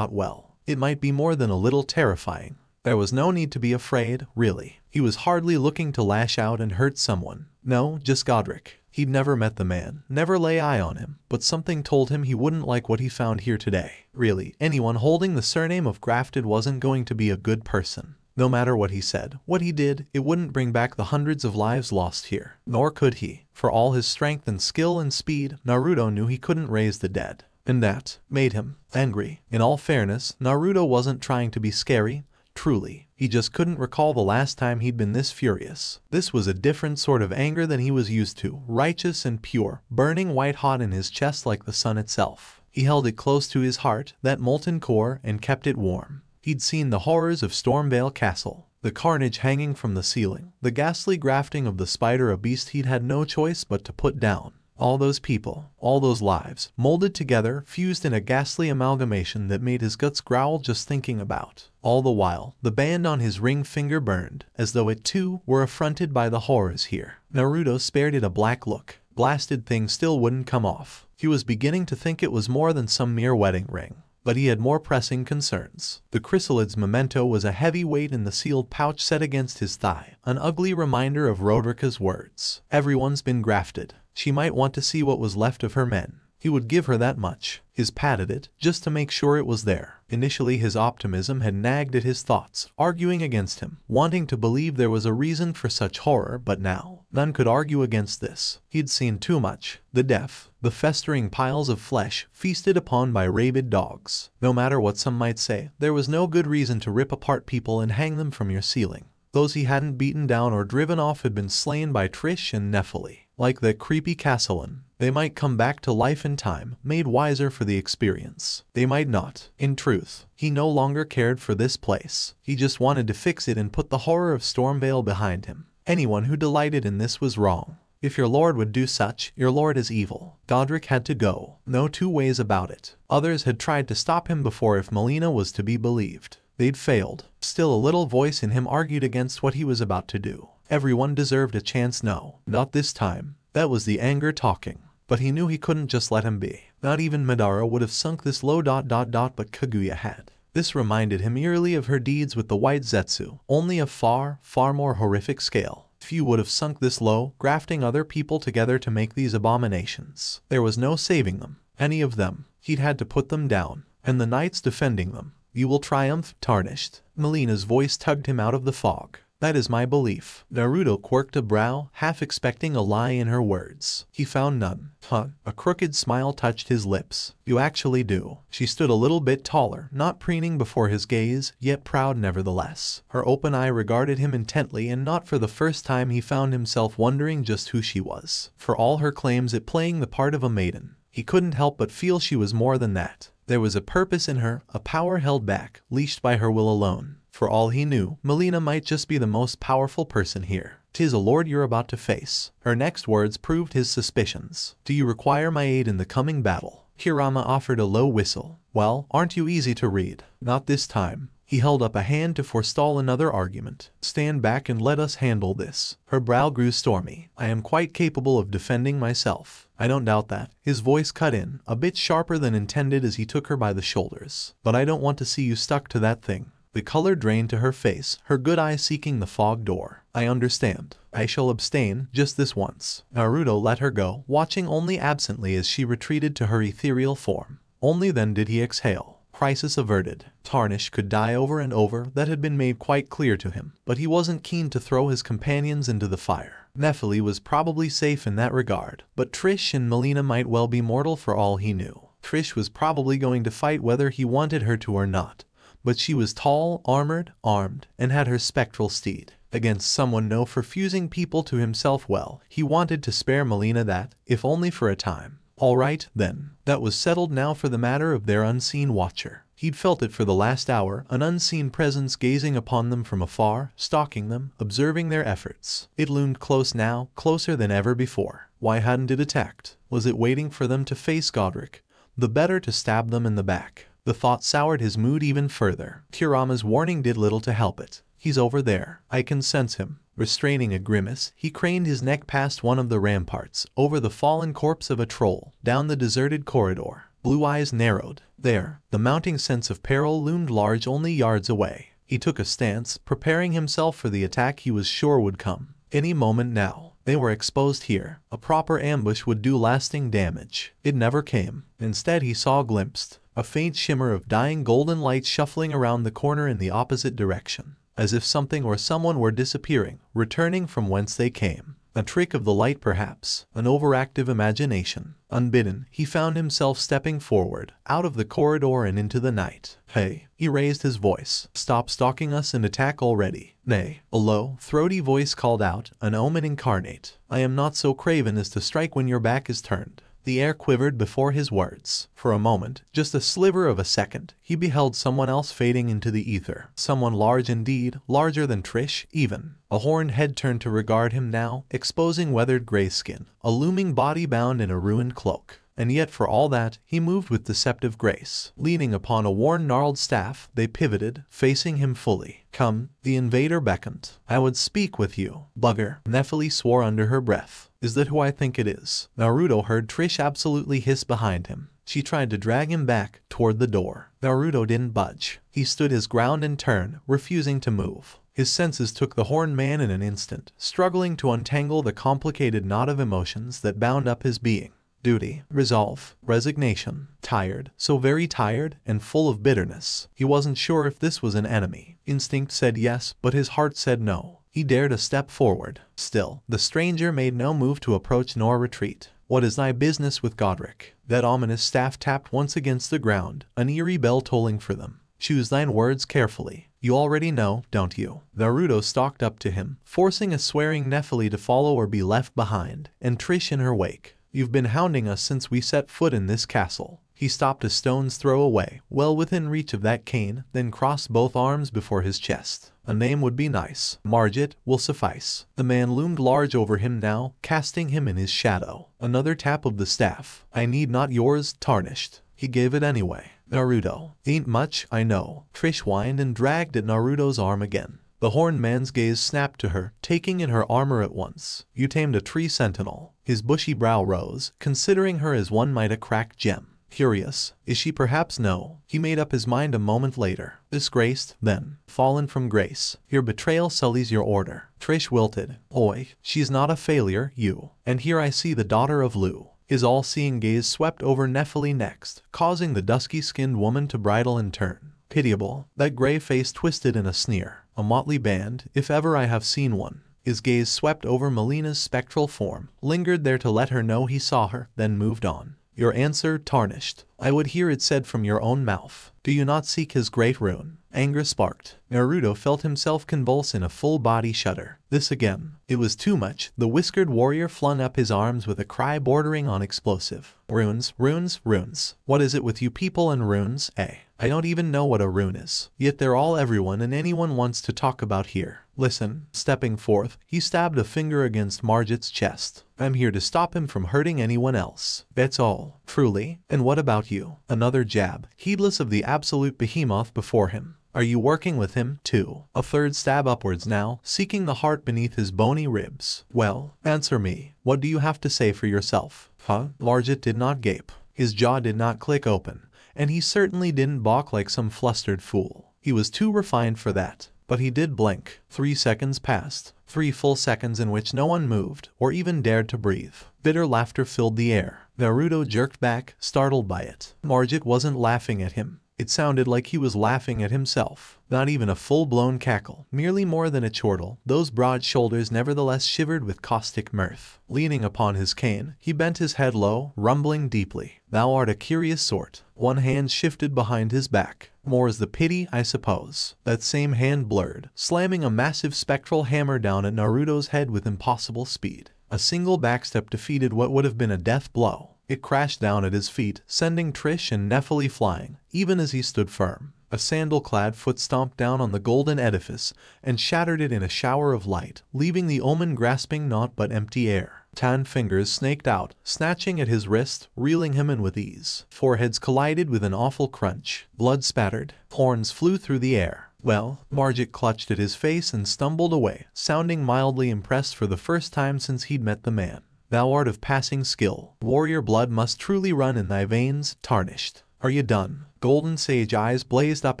well, it might be more than a little terrifying. There was no need to be afraid, really. He was hardly looking to lash out and hurt someone. No, just Godric. He'd never met the man, never lay eye on him, but something told him he wouldn't like what he found here today. Really, anyone holding the surname of Grafted wasn't going to be a good person. No matter what he said, what he did, it wouldn't bring back the hundreds of lives lost here. Nor could he. For all his strength and skill and speed, Naruto knew he couldn't raise the dead. And that made him angry. In all fairness, Naruto wasn't trying to be scary. Truly, he just couldn't recall the last time he'd been this furious. This was a different sort of anger than he was used to, righteous and pure, burning white-hot in his chest like the sun itself. He held it close to his heart, that molten core, and kept it warm. He'd seen the horrors of Stormvale Castle, the carnage hanging from the ceiling, the ghastly grafting of the spider, a beast he'd had no choice but to put down. All those people, all those lives, molded together, fused in a ghastly amalgamation that made his guts growl just thinking about. All the while, the band on his ring finger burned, as though it too were affronted by the horrors here. Naruto spared it a black look. Blasted thing still wouldn't come off. He was beginning to think it was more than some mere wedding ring. but he had more pressing concerns. The chrysalid's memento was a heavy weight in the sealed pouch set against his thigh, an ugly reminder of Roderica's words. Everyone's been grafted. She might want to see what was left of her men. He would give her that much. He patted it, just to make sure it was there. Initially his optimism had nagged at his thoughts, arguing against him, wanting to believe there was a reason for such horror, but now, none could argue against this. He'd seen too much. The death, the festering piles of flesh, feasted upon by rabid dogs. No matter what some might say, there was no good reason to rip apart people and hang them from your ceiling. Those he hadn't beaten down or driven off had been slain by Trish and Nephili. Like that creepy Castellan, they might come back to life in time, made wiser for the experience. They might not. In truth, he no longer cared for this place. He just wanted to fix it and put the horror of Stormvale behind him. Anyone who delighted in this was wrong. If your lord would do such, your lord is evil. Godric had to go. No two ways about it. Others had tried to stop him before if MELINA was to be believed. They'd failed. Still a little voice in him argued against what he was about to do. Everyone deserved a chance. No, not this time. That was the anger talking. But he knew he couldn't just let him be. Not even Madara would have sunk this low ... but Kaguya had. This reminded him eerily of her deeds with the white Zetsu, only of far more horrific scale. Few would have sunk this low, grafting other people together to make these abominations. There was no saving them. Any of them. He'd had to put them down. And the knights defending them. You will triumph, tarnished. MELINA's voice tugged him out of the fog. That is my belief. Naruto quirked a brow, half expecting a lie in her words. He found none. A crooked smile touched his lips. You actually do. She stood a little bit taller, not preening before his gaze, yet proud nevertheless. Her open eye regarded him intently, and not for the first time he found himself wondering just who she was. For all her claims at playing the part of a maiden, he couldn't help but feel she was more than that. There was a purpose in her, a power held back, leashed by her will alone. For all he knew, MELINA might just be the most powerful person here. "'Tis a lord you're about to face." Her next words proved his suspicions. "Do you require my aid in the coming battle?" Hirama offered a low whistle. "Well, aren't you easy to read?" "Not this time." He held up a hand to forestall another argument. "Stand back and let us handle this." Her brow grew stormy. "I am quite capable of defending myself." "I don't doubt that." His voice cut in, a bit sharper than intended as he took her by the shoulders. "But I don't want to see you stuck to that thing." The color drained to her face, her good eye seeking the fog door. "I understand. I shall abstain, just this once." Naruto let her go, watching only absently as she retreated to her ethereal form. Only then did he exhale. Crisis averted. Tarnish could die over and over, that had been made quite clear to him, but he wasn't keen to throw his companions into the fire. Nephili was probably safe in that regard, but Trish and MELINA might well be mortal for all he knew. Trish was probably going to fight whether he wanted her to or not. But she was tall, armored, armed, and had her spectral steed. Against someone known for fusing people to himself well, he wanted to spare MELINA that, if only for a time. All right, then. That was settled now for the matter of their unseen watcher. He'd felt it for the last hour, an unseen presence gazing upon them from afar, stalking them, observing their efforts. It loomed close now, closer than ever before. Why hadn't it attacked? Was it waiting for them to face Godric? The better to stab them in the back. The thought soured his mood even further. Hirama's warning did little to help it. "He's over there. I can sense him." Restraining a grimace, he craned his neck past one of the ramparts, over the fallen corpse of a troll, down the deserted corridor. Blue eyes narrowed. There, the mounting sense of peril loomed large only yards away. He took a stance, preparing himself for the attack he was sure would come. Any moment now. They were exposed here. A proper ambush would do lasting damage. It never came. Instead he saw glimpsed. A faint shimmer of dying golden light shuffling around the corner in the opposite direction. As if something or someone were disappearing, returning from whence they came. A trick of the light perhaps, an overactive imagination. Unbidden, he found himself stepping forward, out of the corridor and into the night. "Hey," he raised his voice. "Stop stalking us and attack already." "Nay," a low, throaty voice called out, an omen incarnate. "I am not so craven as to strike when your back is turned." The air quivered before his words. For a moment, just a sliver of a second, he beheld someone else fading into the ether. Someone large indeed, larger than Trish, even. A horned head turned to regard him now, exposing weathered gray skin, a looming body bound in a ruined cloak. And yet for all that, he moved with deceptive grace. Leaning upon a worn gnarled staff, they pivoted, facing him fully. "Come," the invader beckoned. "I would speak with you." "Bugger," Nephili swore under her breath. "Is that who I think it is?" Naruto heard Trish absolutely hiss behind him. She tried to drag him back toward the door. Naruto didn't budge. He stood his ground in turn, refusing to move. His senses took the horned man in an instant, struggling to untangle the complicated knot of emotions that bound up his being. Duty, resolve, resignation, tired, so very tired and full of bitterness. He wasn't sure if this was an enemy. Instinct said yes, but his heart said no. He dared a step forward. Still, the stranger made no move to approach nor retreat. What is thy business with Godric? That ominous staff tapped once against the ground, an eerie bell tolling for them. Choose thine words carefully. You already know, don't you? Naruto stalked up to him, forcing a swearing Nephili to follow or be left behind, and Trish in her wake. You've been hounding us since we set foot in this castle. He stopped a stone's throw away, well within reach of that cane, then crossed both arms before his chest. A name would be nice. Margit will suffice. The man loomed large over him now, casting him in his shadow. Another tap of the staff. I need not yours, tarnished. He gave it anyway. Naruto. Ain't much, I know. Trish whined and dragged at Naruto's arm again. The horned man's gaze snapped to her, taking in her armor at once. You tamed a tree sentinel. His bushy brow rose, considering her as one might a cracked gem. Curious, is she perhaps? No. He made up his mind a moment later. Disgraced, then. Fallen from grace. Your betrayal sullies your order. Trish wilted. Oi, she's not a failure, you. And here I see the daughter of Lu. His all-seeing gaze swept over Nephili next, causing the dusky-skinned woman to bridle in turn. Pitiable, that gray face twisted in a sneer. A motley band, if ever I have seen one. His gaze swept over Melina's spectral form, lingered there to let her know he saw her, then moved on. Your answer, tarnished. I would hear it said from your own mouth. Do you not seek his great rune? Anger sparked. Naruto felt himself convulse in a full-body shudder. This again. It was too much. The whiskered warrior flung up his arms with a cry bordering on explosive. Runes, runes, runes. What is it with you people and runes, eh? I don't even know what a rune is. Yet they're all everyone and anyone wants to talk about here. Listen. Stepping forth, he stabbed a finger against Margit's chest. I'm here to stop him from hurting anyone else. That's all. Truly. And what about you? Another jab, heedless of the absolute behemoth before him. Are you working with him, too? A third stab upwards now, seeking the heart beneath his bony ribs. Well, answer me. What do you have to say for yourself? Huh? Margit did not gape. His jaw did not click open. And he certainly didn't balk like some flustered fool. He was too refined for that. But he did blink. 3 seconds passed. 3 full seconds in which no one moved, or even dared to breathe. Bitter laughter filled the air. Naruto jerked back, startled by it. Margit wasn't laughing at him. It sounded like he was laughing at himself. Not even a full-blown cackle, merely more than a chortle. Those broad shoulders nevertheless shivered with caustic mirth. Leaning upon his cane, he bent his head low, rumbling deeply. Thou art a curious sort. One hand shifted behind his back. More's the pity, I suppose. That same hand blurred, slamming a massive spectral hammer down at Naruto's head with impossible speed. A single backstep defeated what would have been a death blow. It crashed down at his feet, sending Trish and Nephili flying, even as he stood firm. A sandal-clad foot stomped down on the golden edifice and shattered it in a shower of light, leaving the omen grasping naught but empty air. Tan fingers snaked out, snatching at his wrist, reeling him in with ease. Foreheads collided with an awful crunch. Blood spattered. Horns flew through the air. Well, Margit clutched at his face and stumbled away, sounding mildly impressed for the first time since he'd met the man. Thou art of passing skill. Warrior blood must truly run in thy veins, tarnished. Are you done? Golden sage eyes blazed up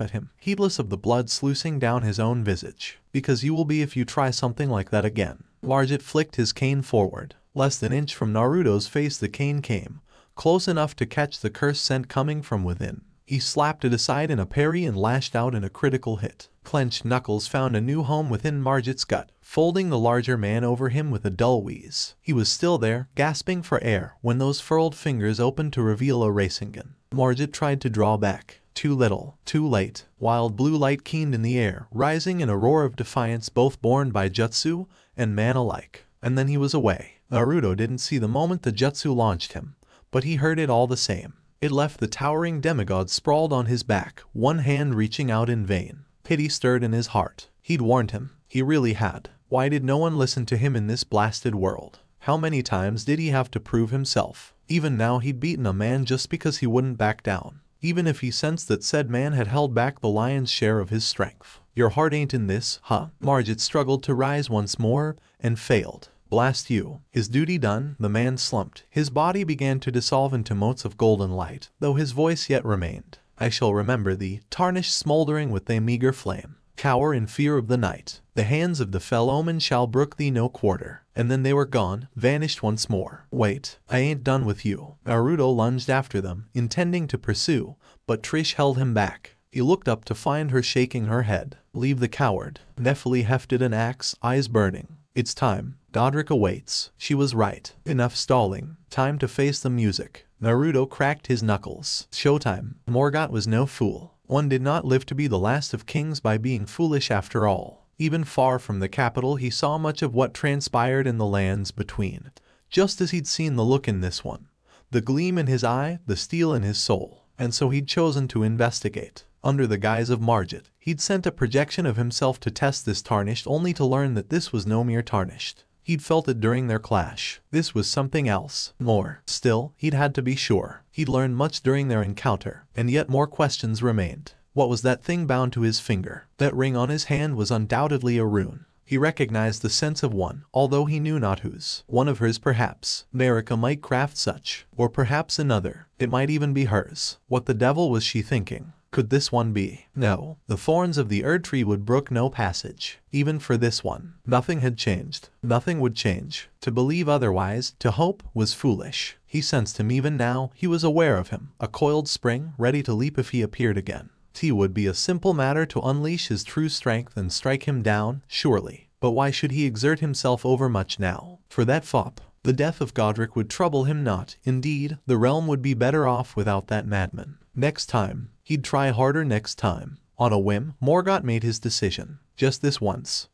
at him, heedless of the blood sluicing down his own visage. Because you will be if you try something like that again. Margit flicked his cane forward. Less than an inch from Naruto's face the cane came, close enough to catch the cursed scent coming from within. He slapped it aside in a parry and lashed out in a critical hit. Clenched knuckles found a new home within Margit's gut, folding the larger man over him with a dull wheeze. He was still there, gasping for air, when those furled fingers opened to reveal a Rasengan. Margit tried to draw back. Too little, too late. Wild blue light keened in the air, rising in a roar of defiance both borne by jutsu and man alike. And then he was away. Naruto didn't see the moment the jutsu launched him, but he heard it all the same. It left the towering demigod sprawled on his back, one hand reaching out in vain. Pity stirred in his heart. He'd warned him. He really had. Why did no one listen to him in this blasted world? How many times did he have to prove himself? Even now he'd beaten a man just because he wouldn't back down, even if he sensed that said man had held back the lion's share of his strength. Your heart ain't in this, huh? Margit struggled to rise once more, and failed. Blast you. His duty done, the man slumped. His body began to dissolve into motes of golden light, though his voice yet remained. I shall remember thee, tarnished smoldering with thy meager flame. Cower in fear of the night. The hands of the fell omen shall brook thee no quarter. And then they were gone, vanished once more. Wait, I ain't done with you. Naruto lunged after them, intending to pursue, but Trish held him back. He looked up to find her shaking her head. Leave the coward. Nephili hefted an axe, eyes burning. It's time. Godric awaits. She was right. Enough stalling. Time to face the music. Naruto cracked his knuckles. Showtime. Morgoth was no fool. One did not live to be the last of kings by being foolish after all. Even far from the capital he saw much of what transpired in the lands between. Just as he'd seen the look in this one. The gleam in his eye, the steel in his soul. And so he'd chosen to investigate. Under the guise of Margit, he'd sent a projection of himself to test this tarnished only to learn that this was no mere tarnished. He'd felt it during their clash. This was something else. More. Still, he'd had to be sure. He'd learned much during their encounter, and yet more questions remained. What was that thing bound to his finger? That ring on his hand was undoubtedly a rune. He recognized the sense of one, although he knew not whose. One of hers perhaps. Marika might craft such. Or perhaps another. It might even be hers. What the devil was she thinking? Could this one be? No. The thorns of the Erd tree would brook no passage. Even for this one. Nothing had changed. Nothing would change. To believe otherwise, to hope, was foolish. He sensed him even now. He was aware of him. A coiled spring, ready to leap if he appeared again. It would be a simple matter to unleash his true strength and strike him down, surely. But why should he exert himself overmuch now? For that fop. The death of Godric would trouble him not. Indeed, the realm would be better off without that madman. Next time. He'd try harder next time. On a whim, Morgoth made his decision. Just this once,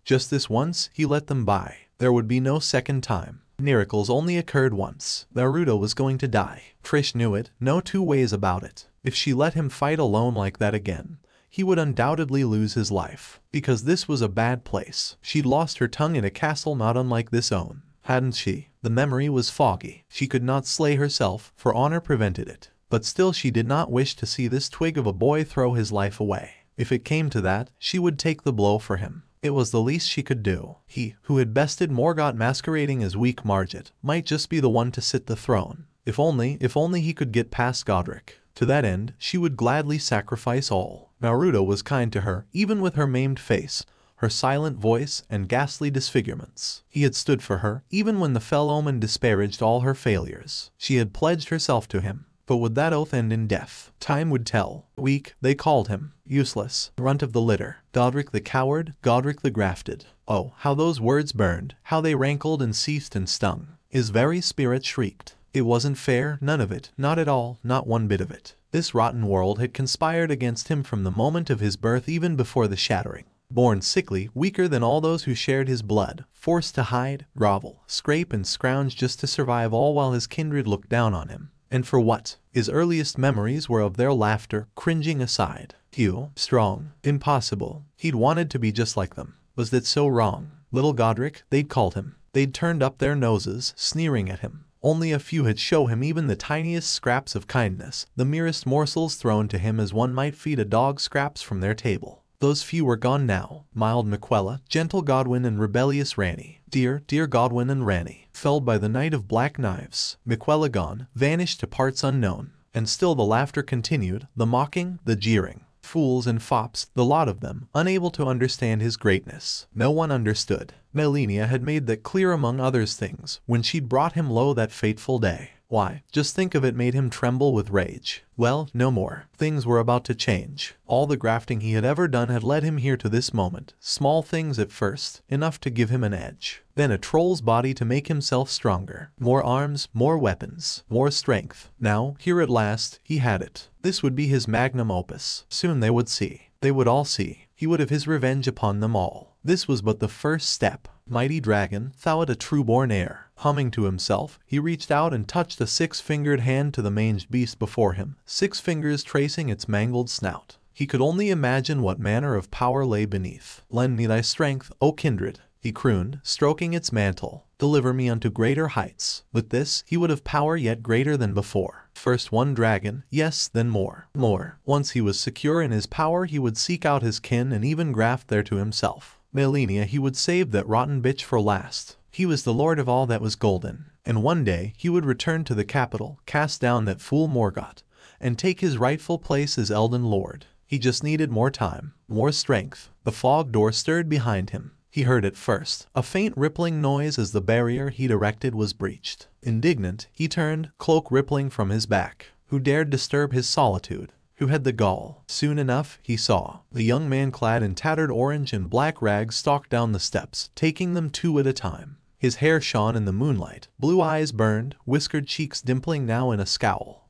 he let them by. There would be no second time. Miracles only occurred once. Naruto was going to die. Trish knew it, no two ways about it. If she let him fight alone like that again, he would undoubtedly lose his life. Because this was a bad place. She'd lost her tongue in a castle not unlike this own. Hadn't she? The memory was foggy. She could not slay herself, for honor prevented it. But still she did not wish to see this twig of a boy throw his life away. If it came to that, she would take the blow for him. It was the least she could do. He, who had bested Morgoth masquerading as weak Margit, might just be the one to sit the throne. If only he could get past Godric. To that end, she would gladly sacrifice all. Naruto was kind to her, even with her maimed face, her silent voice, and ghastly disfigurements. He had stood for her, even when the fell omen disparaged all her failures. She had pledged herself to him. But would that oath end in death? Time would tell. Weak, they called him. Useless. Runt of the litter. Godric the coward, Godric the grafted. Oh, how those words burned. How they rankled and seethed and stung. His very spirit shrieked. It wasn't fair, none of it, not at all, not one bit of it. This rotten world had conspired against him from the moment of his birth even before the shattering. Born sickly, weaker than all those who shared his blood, forced to hide, grovel, scrape and scrounge just to survive all while his kindred looked down on him. And for what? His earliest memories were of their laughter, cringing aside. Hugh, strong, impossible. He'd wanted to be just like them. Was that so wrong? Little Godric, they'd called him. They'd turned up their noses, sneering at him. Only a few had shown him even the tiniest scraps of kindness, the merest morsels thrown to him as one might feed a dog scraps from their table. Those few were gone now. Mild Miquella, gentle Godwin and rebellious Ranni. Dear, dear Godwin and Ranni, felled by the night of black knives. Miquella gone, vanished to parts unknown. And still the laughter continued, the mocking, the jeering. Fools and fops, the lot of them, unable to understand his greatness. No one understood. MELINA had made that clear among others things, when she'd brought him low that fateful day. Why, just think of it made him tremble with rage. Well, no more. Things were about to change. All the grafting he had ever done had led him here to this moment. Small things at first, enough to give him an edge. Then a troll's body to make himself stronger. More arms, more weapons, more strength. Now, here at last, he had it. This would be his magnum opus. Soon they would see. They would all see. He would have his revenge upon them all. This was but the first step. Mighty dragon, thou'rt a true-born heir. Humming to himself, he reached out and touched a six-fingered hand to the manged beast before him, 6 fingers tracing its mangled snout. He could only imagine what manner of power lay beneath. Lend me thy strength, O kindred, he crooned, stroking its mantle. Deliver me unto greater heights. With this, he would have power yet greater than before. First one dragon, yes, then more. More. Once he was secure in his power, he would seek out his kin and even graft there to himself. MELINA he would save that rotten bitch for last. He was the lord of all that was golden, and one day he would return to the capital, cast down that fool Morgoth, and take his rightful place as Elden Lord. He just needed more time, more strength. The fog door stirred behind him. He heard it first, a faint rippling noise as the barrier he'd erected was breached. Indignant, he turned, cloak rippling from his back. Who dared disturb his solitude? Who had the gall? Soon enough, he saw the young man clad in tattered orange and black rags stalk down the steps, taking them two at a time. His hair shone in the moonlight, blue eyes burned, whiskered cheeks dimpling now in a scowl.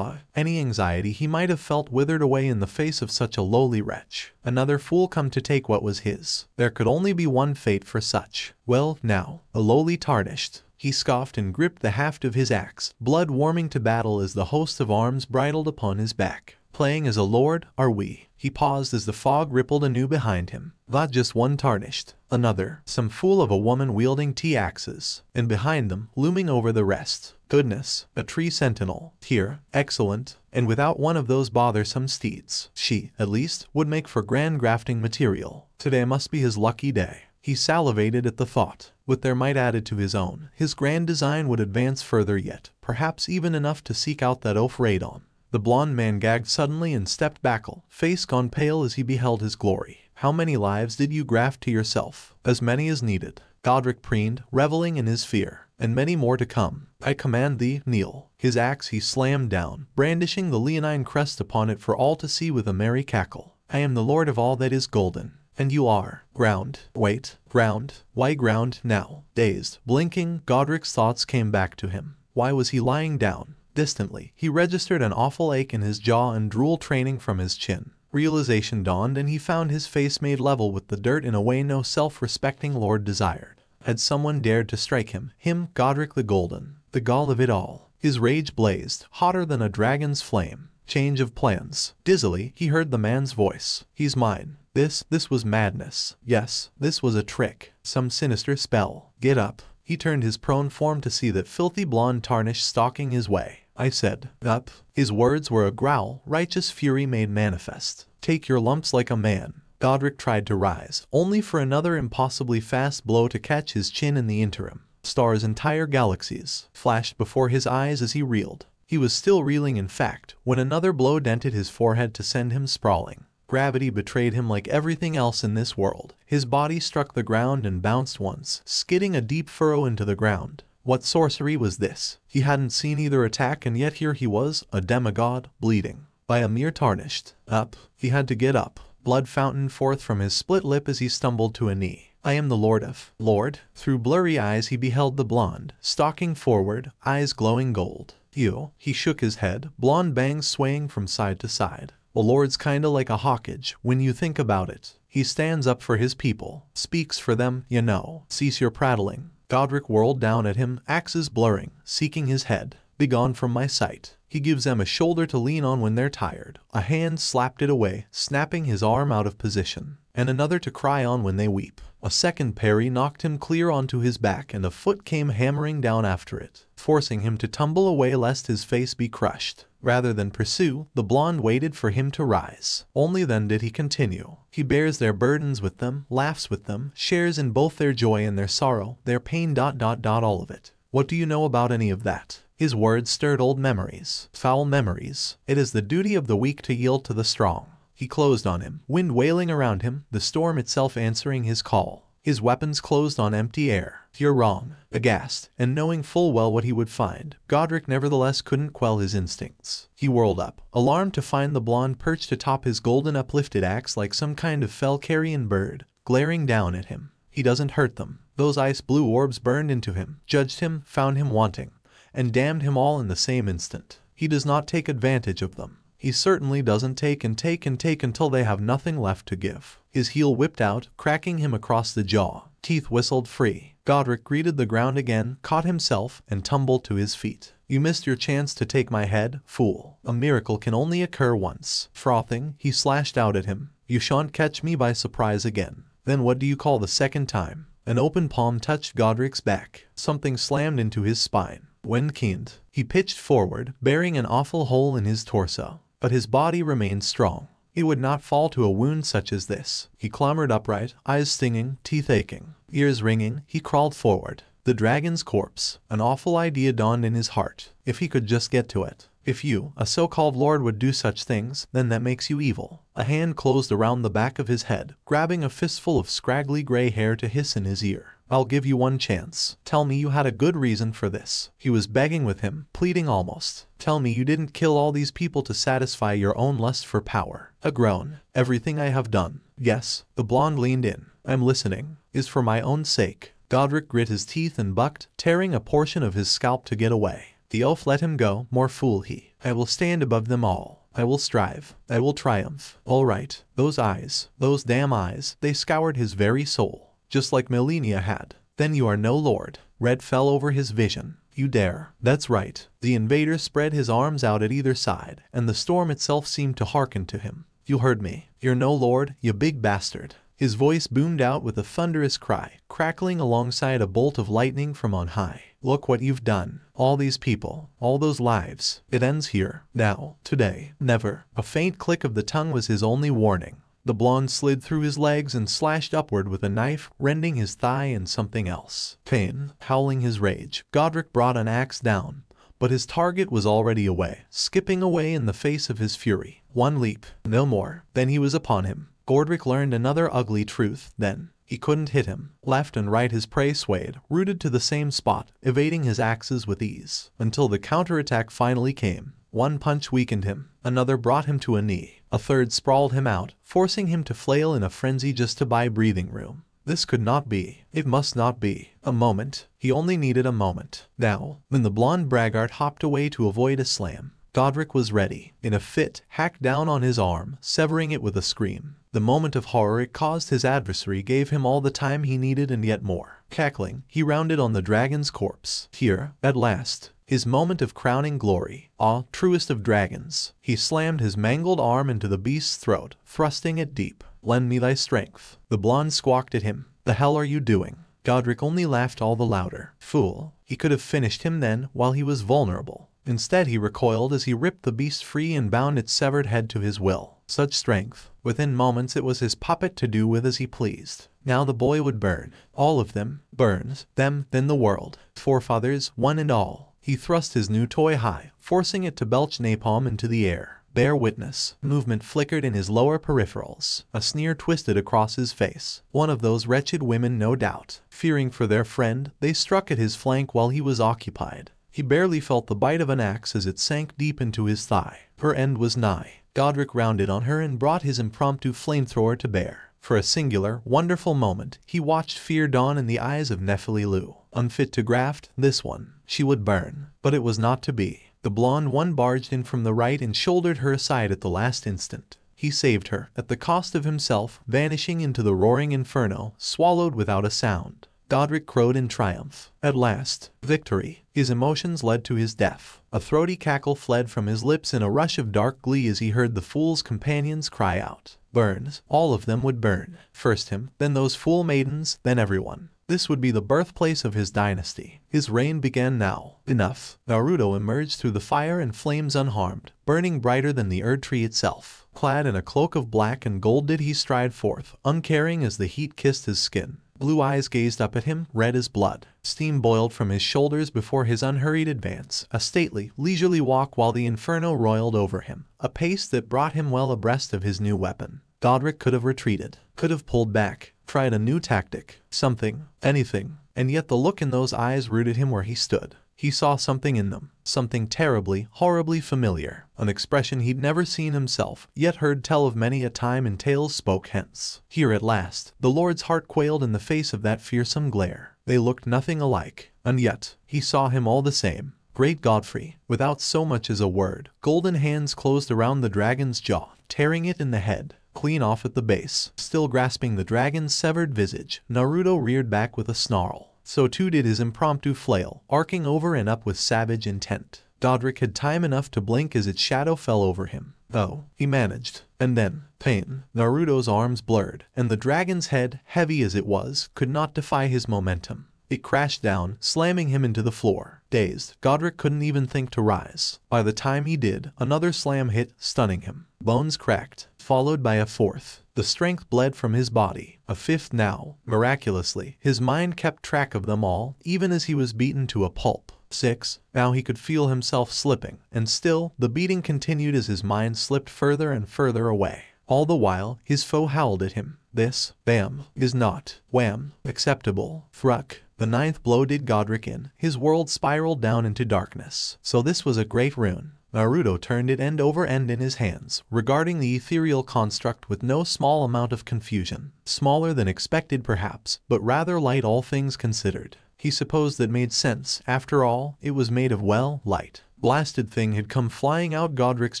Any anxiety he might have felt withered away in the face of such a lowly wretch. Another fool come to take what was his. There could only be one fate for such. Well, now, a lowly tarnished. He scoffed and gripped the haft of his axe, blood warming to battle as the host of arms bridled upon his back. Playing as a lord, are we? He paused as the fog rippled anew behind him. Not just one tarnished. Another, some fool of a woman wielding T-axes. And behind them, looming over the rest. Goodness, a tree sentinel. Here, excellent, and without one of those bothersome steeds. She, at least, would make for grand grafting material. Today must be his lucky day. He salivated at the thought. With their might added to his own, his grand design would advance further yet, perhaps even enough to seek out that oaf Radon. The blond man gagged suddenly and stepped back, face gone pale as he beheld his glory. How many lives did you graft to yourself? As many as needed. Godric preened, reveling in his fear. And many more to come. I command thee, kneel. His axe he slammed down, brandishing the leonine crest upon it for all to see with a merry cackle. I am the lord of all that is golden. And you are. Ground. Wait. Ground. Why ground now? Dazed, blinking, Godric's thoughts came back to him. Why was he lying down? Distantly, he registered an awful ache in his jaw and drool training from his chin. Realization dawned and he found his face made level with the dirt in a way no self-respecting lord desired. Had someone dared to strike him, Godric the Golden, the gall of it all. His rage blazed, hotter than a dragon's flame. Change of plans. Dizzily, he heard the man's voice. He's mine. This was madness. Yes, this was a trick. Some sinister spell. Get up. He turned his prone form to see that filthy blonde tarnish stalking his way. I said, up. His words were a growl, righteous fury made manifest. Take your lumps like a man. Godric tried to rise, only for another impossibly fast blow to catch his chin in the interim. Stars, entire galaxies, flashed before his eyes as he reeled. He was still reeling in fact, when another blow dented his forehead to send him sprawling. Gravity betrayed him like everything else in this world. His body struck the ground and bounced once, skidding a deep furrow into the ground. What sorcery was this? He hadn't seen either attack and yet here he was, a demigod, bleeding. By a mere tarnished. Up. He had to get up. Blood fountained forth from his split lip as he stumbled to a knee. I am the lord of. Lord? Through blurry eyes he beheld the blonde, stalking forward, eyes glowing gold. You. He shook his head, blonde bangs swaying from side to side. A lord's kinda like a hawkage, when you think about it. He stands up for his people, speaks for them, you know. Cease your prattling. Godric whirled down at him, axes blurring, seeking his head. Begone from my sight. He gives them a shoulder to lean on when they're tired. A hand slapped it away, snapping his arm out of position. And another to cry on when they weep. A second parry knocked him clear onto his back and a foot came hammering down after it, forcing him to tumble away lest his face be crushed. Rather than pursue, the blonde waited for him to rise. Only then did he continue. He bears their burdens with them, laughs with them, shares in both their joy and their sorrow, their pain ... all of it. What do you know about any of that? His words stirred old memories, foul memories. It is the duty of the weak to yield to the strong. He closed on him, wind wailing around him, the storm itself answering his call. His weapons closed on empty air. You're wrong. Aghast, and knowing full well what he would find, Godric nevertheless couldn't quell his instincts. He whirled up, alarmed to find the blonde perched atop his golden uplifted axe like some kind of fell carrion bird, glaring down at him. He doesn't hurt them. Those ice blue orbs burned into him, judged him, found him wanting, and damned him all in the same instant. He does not take advantage of them. He certainly doesn't take until they have nothing left to give. His heel whipped out, cracking him across the jaw. Teeth whistled free. Godric greeted the ground again, caught himself, and tumbled to his feet. You missed your chance to take my head, fool. A miracle can only occur once. Frothing, he slashed out at him. You shan't catch me by surprise again. Then what do you call the second time? An open palm touched Godric's back. Something slammed into his spine. When keened, he pitched forward, bearing an awful hole in his torso. But his body remained strong. He would not fall to a wound such as this. He clambered upright, eyes stinging, teeth aching, ears ringing. He crawled forward. The dragon's corpse. An awful idea dawned in his heart. If he could just get to it. If you, a so-called lord, would do such things, then that makes you evil. A hand closed around the back of his head, grabbing a fistful of scraggly gray hair to hiss in his ear. I'll give you one chance. Tell me you had a good reason for this. He was begging with him, pleading almost. Tell me you didn't kill all these people to satisfy your own lust for power. A groan. Everything I have done. Yes. The blonde leaned in. I'm listening. Is for my own sake. Godric grit his teeth and bucked, tearing a portion of his scalp to get away. The elf let him go. More fool he. I will stand above them all. I will strive. I will triumph. All right. Those eyes. Those damn eyes. They scoured his very soul. Just like MELINA had. Then you are no lord. Red fell over his vision. You dare. That's right. The invader spread his arms out at either side, and the storm itself seemed to hearken to him. You heard me. You're no lord, you big bastard. His voice boomed out with a thunderous cry, crackling alongside a bolt of lightning from on high. Look what you've done. All these people, all those lives. It ends here. Now. Today. Never. A faint click of the tongue was his only warning. The blonde slid through his legs and slashed upward with a knife, rending his thigh and something else. Pain. Howling his rage, Godric brought an axe down, but his target was already away, skipping away in the face of his fury. One leap. No more. Then he was upon him. Godric learned another ugly truth, then. He couldn't hit him. Left and right his prey swayed, rooted to the same spot, evading his axes with ease, until the counterattack finally came. One punch weakened him, another brought him to a knee, a third sprawled him out, forcing him to flail in a frenzy just to buy breathing room. This could not be. It must not be. A moment. He only needed a moment. Now, when the blonde braggart hopped away to avoid a slam, Godric was ready. In a fit, hacked down on his arm, severing it with a scream. The moment of horror it caused his adversary gave him all the time he needed and yet more. Cackling, he rounded on the dragon's corpse. Here, at last. His moment of crowning glory. Ah, truest of dragons. He slammed his mangled arm into the beast's throat, thrusting it deep. Lend me thy strength. The blonde squawked at him. The hell are you doing? Godric only laughed all the louder. Fool. He could have finished him then, while he was vulnerable. Instead he recoiled as he ripped the beast free and bound its severed head to his will. Such strength. Within moments it was his puppet to do with as he pleased. Now the boy would burn. All of them. Burns. Them, then the world. Forefathers, one and all. He thrust his new toy high, forcing it to belch napalm into the air. Bear witness. Movement flickered in his lower peripherals. A sneer twisted across his face. One of those wretched women, no doubt. Fearing for their friend, they struck at his flank while he was occupied. He barely felt the bite of an axe as it sank deep into his thigh. Her end was nigh. Godric rounded on her and brought his impromptu flamethrower to bear. For a singular, wonderful moment, he watched fear dawn in the eyes of Nephili. Unfit to graft, this one. She would burn. But it was not to be. The blonde one barged in from the right and shouldered her aside at the last instant. He saved her, at the cost of himself, vanishing into the roaring inferno, swallowed without a sound. Godric crowed in triumph. At last. Victory. His emotions led to his death. A throaty cackle fled from his lips in a rush of dark glee as he heard the fool's companions cry out. Burns. All of them would burn. First him, then those fool maidens, then everyone. This would be the birthplace of his dynasty. His reign began now. Enough. Naruto emerged through the fire and flames unharmed, burning brighter than the Erd tree itself. Clad in a cloak of black and gold did he stride forth, uncaring as the heat kissed his skin. Blue eyes gazed up at him, red as blood. Steam boiled from his shoulders before his unhurried advance, a stately, leisurely walk while the inferno roiled over him, a pace that brought him well abreast of his new weapon. Godric could have retreated, could have pulled back, tried a new tactic, something, anything, and yet the look in those eyes rooted him where he stood. He saw something in them, something terribly, horribly familiar, an expression he'd never seen himself, yet heard tell of many a time in tales spoke hence. Here at last, the Lord's heart quailed in the face of that fearsome glare. They looked nothing alike, and yet, he saw him all the same. Great Godfrey, without so much as a word, golden hands closed around the dragon's jaw, tearing it in the head, clean off at the base. Still grasping the dragon's severed visage, Naruto reared back with a snarl. So too did his impromptu flail, arcing over and up with savage intent. Godric had time enough to blink as its shadow fell over him. Oh, he managed. And then, pain. Naruto's arms blurred, and the dragon's head, heavy as it was, could not defy his momentum. It crashed down, slamming him into the floor. Dazed, Godric couldn't even think to rise. By the time he did, another slam hit, stunning him. Bones cracked, followed by a fourth. The strength bled from his body. A fifth now. Miraculously, his mind kept track of them all, even as he was beaten to a pulp. 6. Now he could feel himself slipping, and still, the beating continued as his mind slipped further and further away. All the while, his foe howled at him. This, bam, is not, wham, acceptable. Thruck. The ninth blow did Godric in. His world spiraled down into darkness. So this was a great rune. Naruto turned it end over end in his hands, regarding the ethereal construct with no small amount of confusion. Smaller than expected perhaps, but rather light all things considered. He supposed that made sense. After all, it was made of, well, light. Blasted thing had come flying out Godric's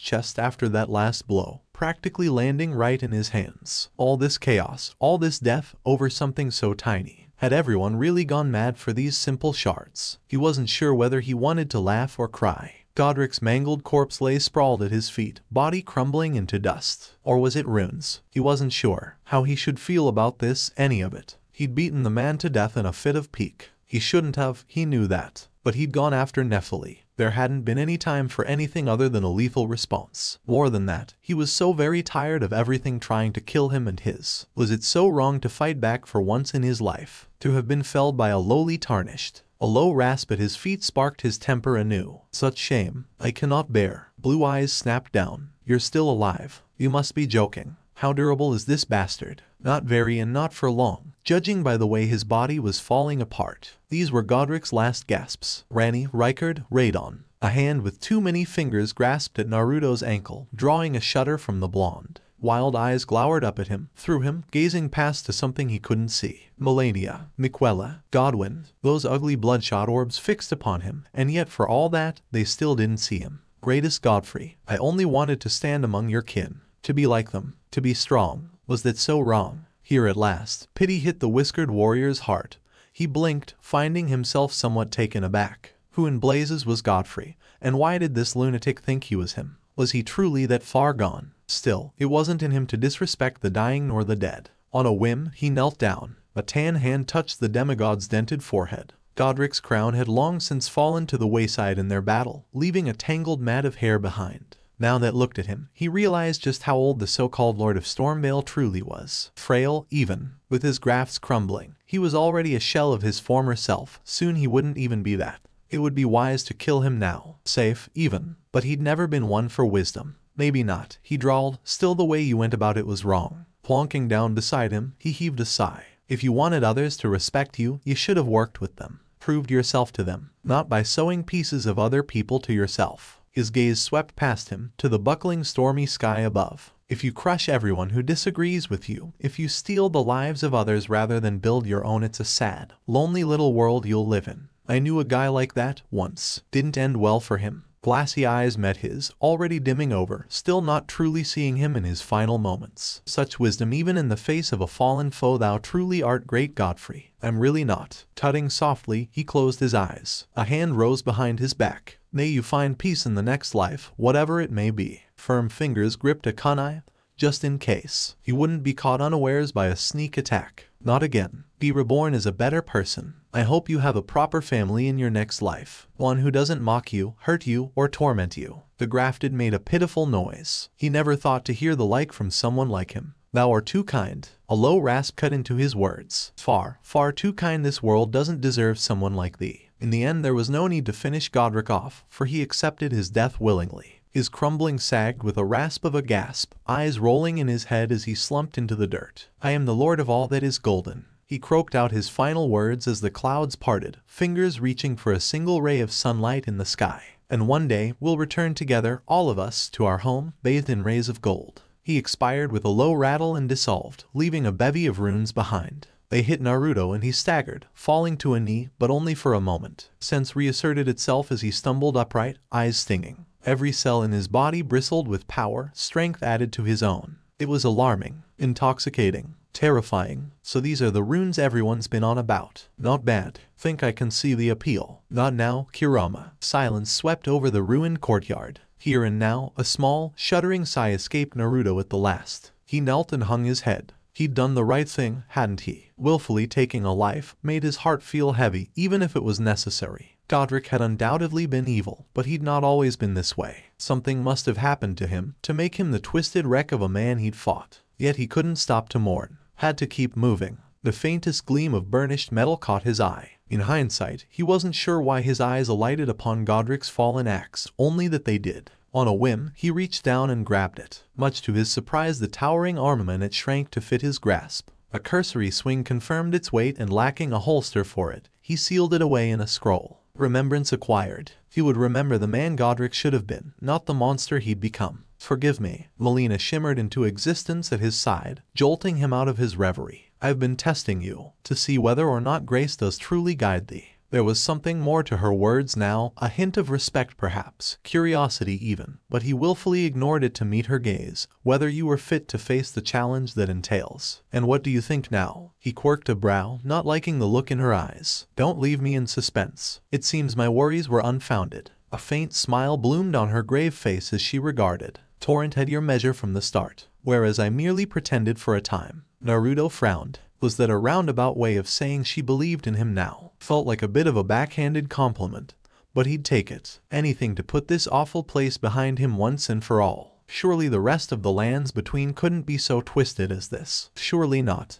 chest after that last blow, practically landing right in his hands. All this chaos, all this death, over something so tiny. Had everyone really gone mad for these simple shards? He wasn't sure whether he wanted to laugh or cry. Godric's mangled corpse lay sprawled at his feet, body crumbling into dust. Or was it runes? He wasn't sure how he should feel about this, any of it. He'd beaten the man to death in a fit of pique. He shouldn't have, he knew that. But he'd gone after Nephili. There hadn't been any time for anything other than a lethal response. More than that, he was so very tired of everything trying to kill him and his. Was it so wrong to fight back for once in his life? To have been felled by a lowly tarnished? A low rasp at his feet sparked his temper anew. Such shame, I cannot bear. Blue eyes snapped down. You're still alive. You must be joking. How durable is this bastard? Not very, and not for long, judging by the way his body was falling apart. These were Godric's last gasps. Ranni, Rykard, Radon. A hand with too many fingers grasped at Naruto's ankle, drawing a shudder from the blonde. Wild eyes glowered up at him, through him, gazing past to something he couldn't see. Melania, Miquella, Godwin, those ugly bloodshot orbs fixed upon him, and yet for all that, they still didn't see him. Greatest Godfrey, I only wanted to stand among your kin. To be like them, to be strong. Was that so wrong? Here at last, pity hit the whiskered warrior's heart. He blinked, finding himself somewhat taken aback. Who in blazes was Godfrey, and why did this lunatic think he was him? Was he truly that far gone? Still, it wasn't in him to disrespect the dying nor the dead. On a whim, he knelt down. A tan hand touched the demigod's dented forehead. Godric's crown had long since fallen to the wayside in their battle, leaving a tangled mat of hair behind. Now that looked at him, he realized just how old the so-called Lord of Stormvale truly was. Frail, even. With his grafts crumbling, he was already a shell of his former self. Soon he wouldn't even be that. It would be wise to kill him now. Safe, even. But he'd never been one for wisdom. Maybe not, he drawled. Still, the way you went about it was wrong. Plonking down beside him, he heaved a sigh. If you wanted others to respect you, you should have worked with them. Proved yourself to them. Not by sewing pieces of other people to yourself. His gaze swept past him, to the buckling stormy sky above. If you crush everyone who disagrees with you, if you steal the lives of others rather than build your own, it's a sad, lonely little world you'll live in. I knew a guy like that, once. Didn't end well for him. Glassy eyes met his, already dimming over, still not truly seeing him in his final moments. Such wisdom even in the face of a fallen foe, thou truly art great Godfrey. I'm really not. Tutting softly, he closed his eyes. A hand rose behind his back. May you find peace in the next life, whatever it may be. Firm fingers gripped a kunai, just in case. He wouldn't be caught unawares by a sneak attack. Not again. Be reborn as a better person. I hope you have a proper family in your next life. One who doesn't mock you, hurt you, or torment you. The grafted made a pitiful noise. He never thought to hear the like from someone like him. Thou art too kind. A low rasp cut into his words. Far, far too kind. This world doesn't deserve someone like thee. In the end, there was no need to finish Godric off, for he accepted his death willingly. His crumbling sagged with a rasp of a gasp, eyes rolling in his head as he slumped into the dirt. I am the lord of all that is golden. He croaked out his final words as the clouds parted, fingers reaching for a single ray of sunlight in the sky. And one day, we'll return together, all of us, to our home, bathed in rays of gold. He expired with a low rattle and dissolved, leaving a bevy of runes behind. They hit Naruto and he staggered, falling to a knee, but only for a moment. Sense reasserted itself as he stumbled upright, eyes stinging. Every cell in his body bristled with power, strength added to his own. It was alarming, intoxicating, terrifying. So these are the runes everyone's been on about. Not bad. Think I can see the appeal. Not now, Kurama. Silence swept over the ruined courtyard. Here and now, a small, shuddering sigh escaped Naruto at the last. He knelt and hung his head. He'd done the right thing, hadn't he? Willfully taking a life made his heart feel heavy, even if it was necessary. Godric had undoubtedly been evil, but he'd not always been this way. Something must have happened to him to make him the twisted wreck of a man he'd fought. Yet he couldn't stop to mourn. Had to keep moving. The faintest gleam of burnished metal caught his eye. In hindsight, he wasn't sure why his eyes alighted upon Godric's fallen axe, only that they did. On a whim, he reached down and grabbed it. Much to his surprise, the towering armament it shrank to fit his grasp. A cursory swing confirmed its weight, and lacking a holster for it, he sealed it away in a scroll. Remembrance acquired. He would remember the man Godric should have been, not the monster he'd become. Forgive me. Melina shimmered into existence at his side, jolting him out of his reverie. I've been testing you, to see whether or not grace does truly guide thee. There was something more to her words now, a hint of respect perhaps, curiosity even, but he willfully ignored it to meet her gaze. Whether you were fit to face the challenge that entails. And what do you think now? He quirked a brow, not liking the look in her eyes. Don't leave me in suspense. It seems my worries were unfounded. A faint smile bloomed on her grave face as she regarded. Torrent had your measure from the start, whereas I merely pretended for a time. Naruto frowned. Was that a roundabout way of saying she believed in him now? Felt like a bit of a backhanded compliment, but he'd take it. Anything to put this awful place behind him once and for all. Surely the rest of the lands between couldn't be so twisted as this. Surely not.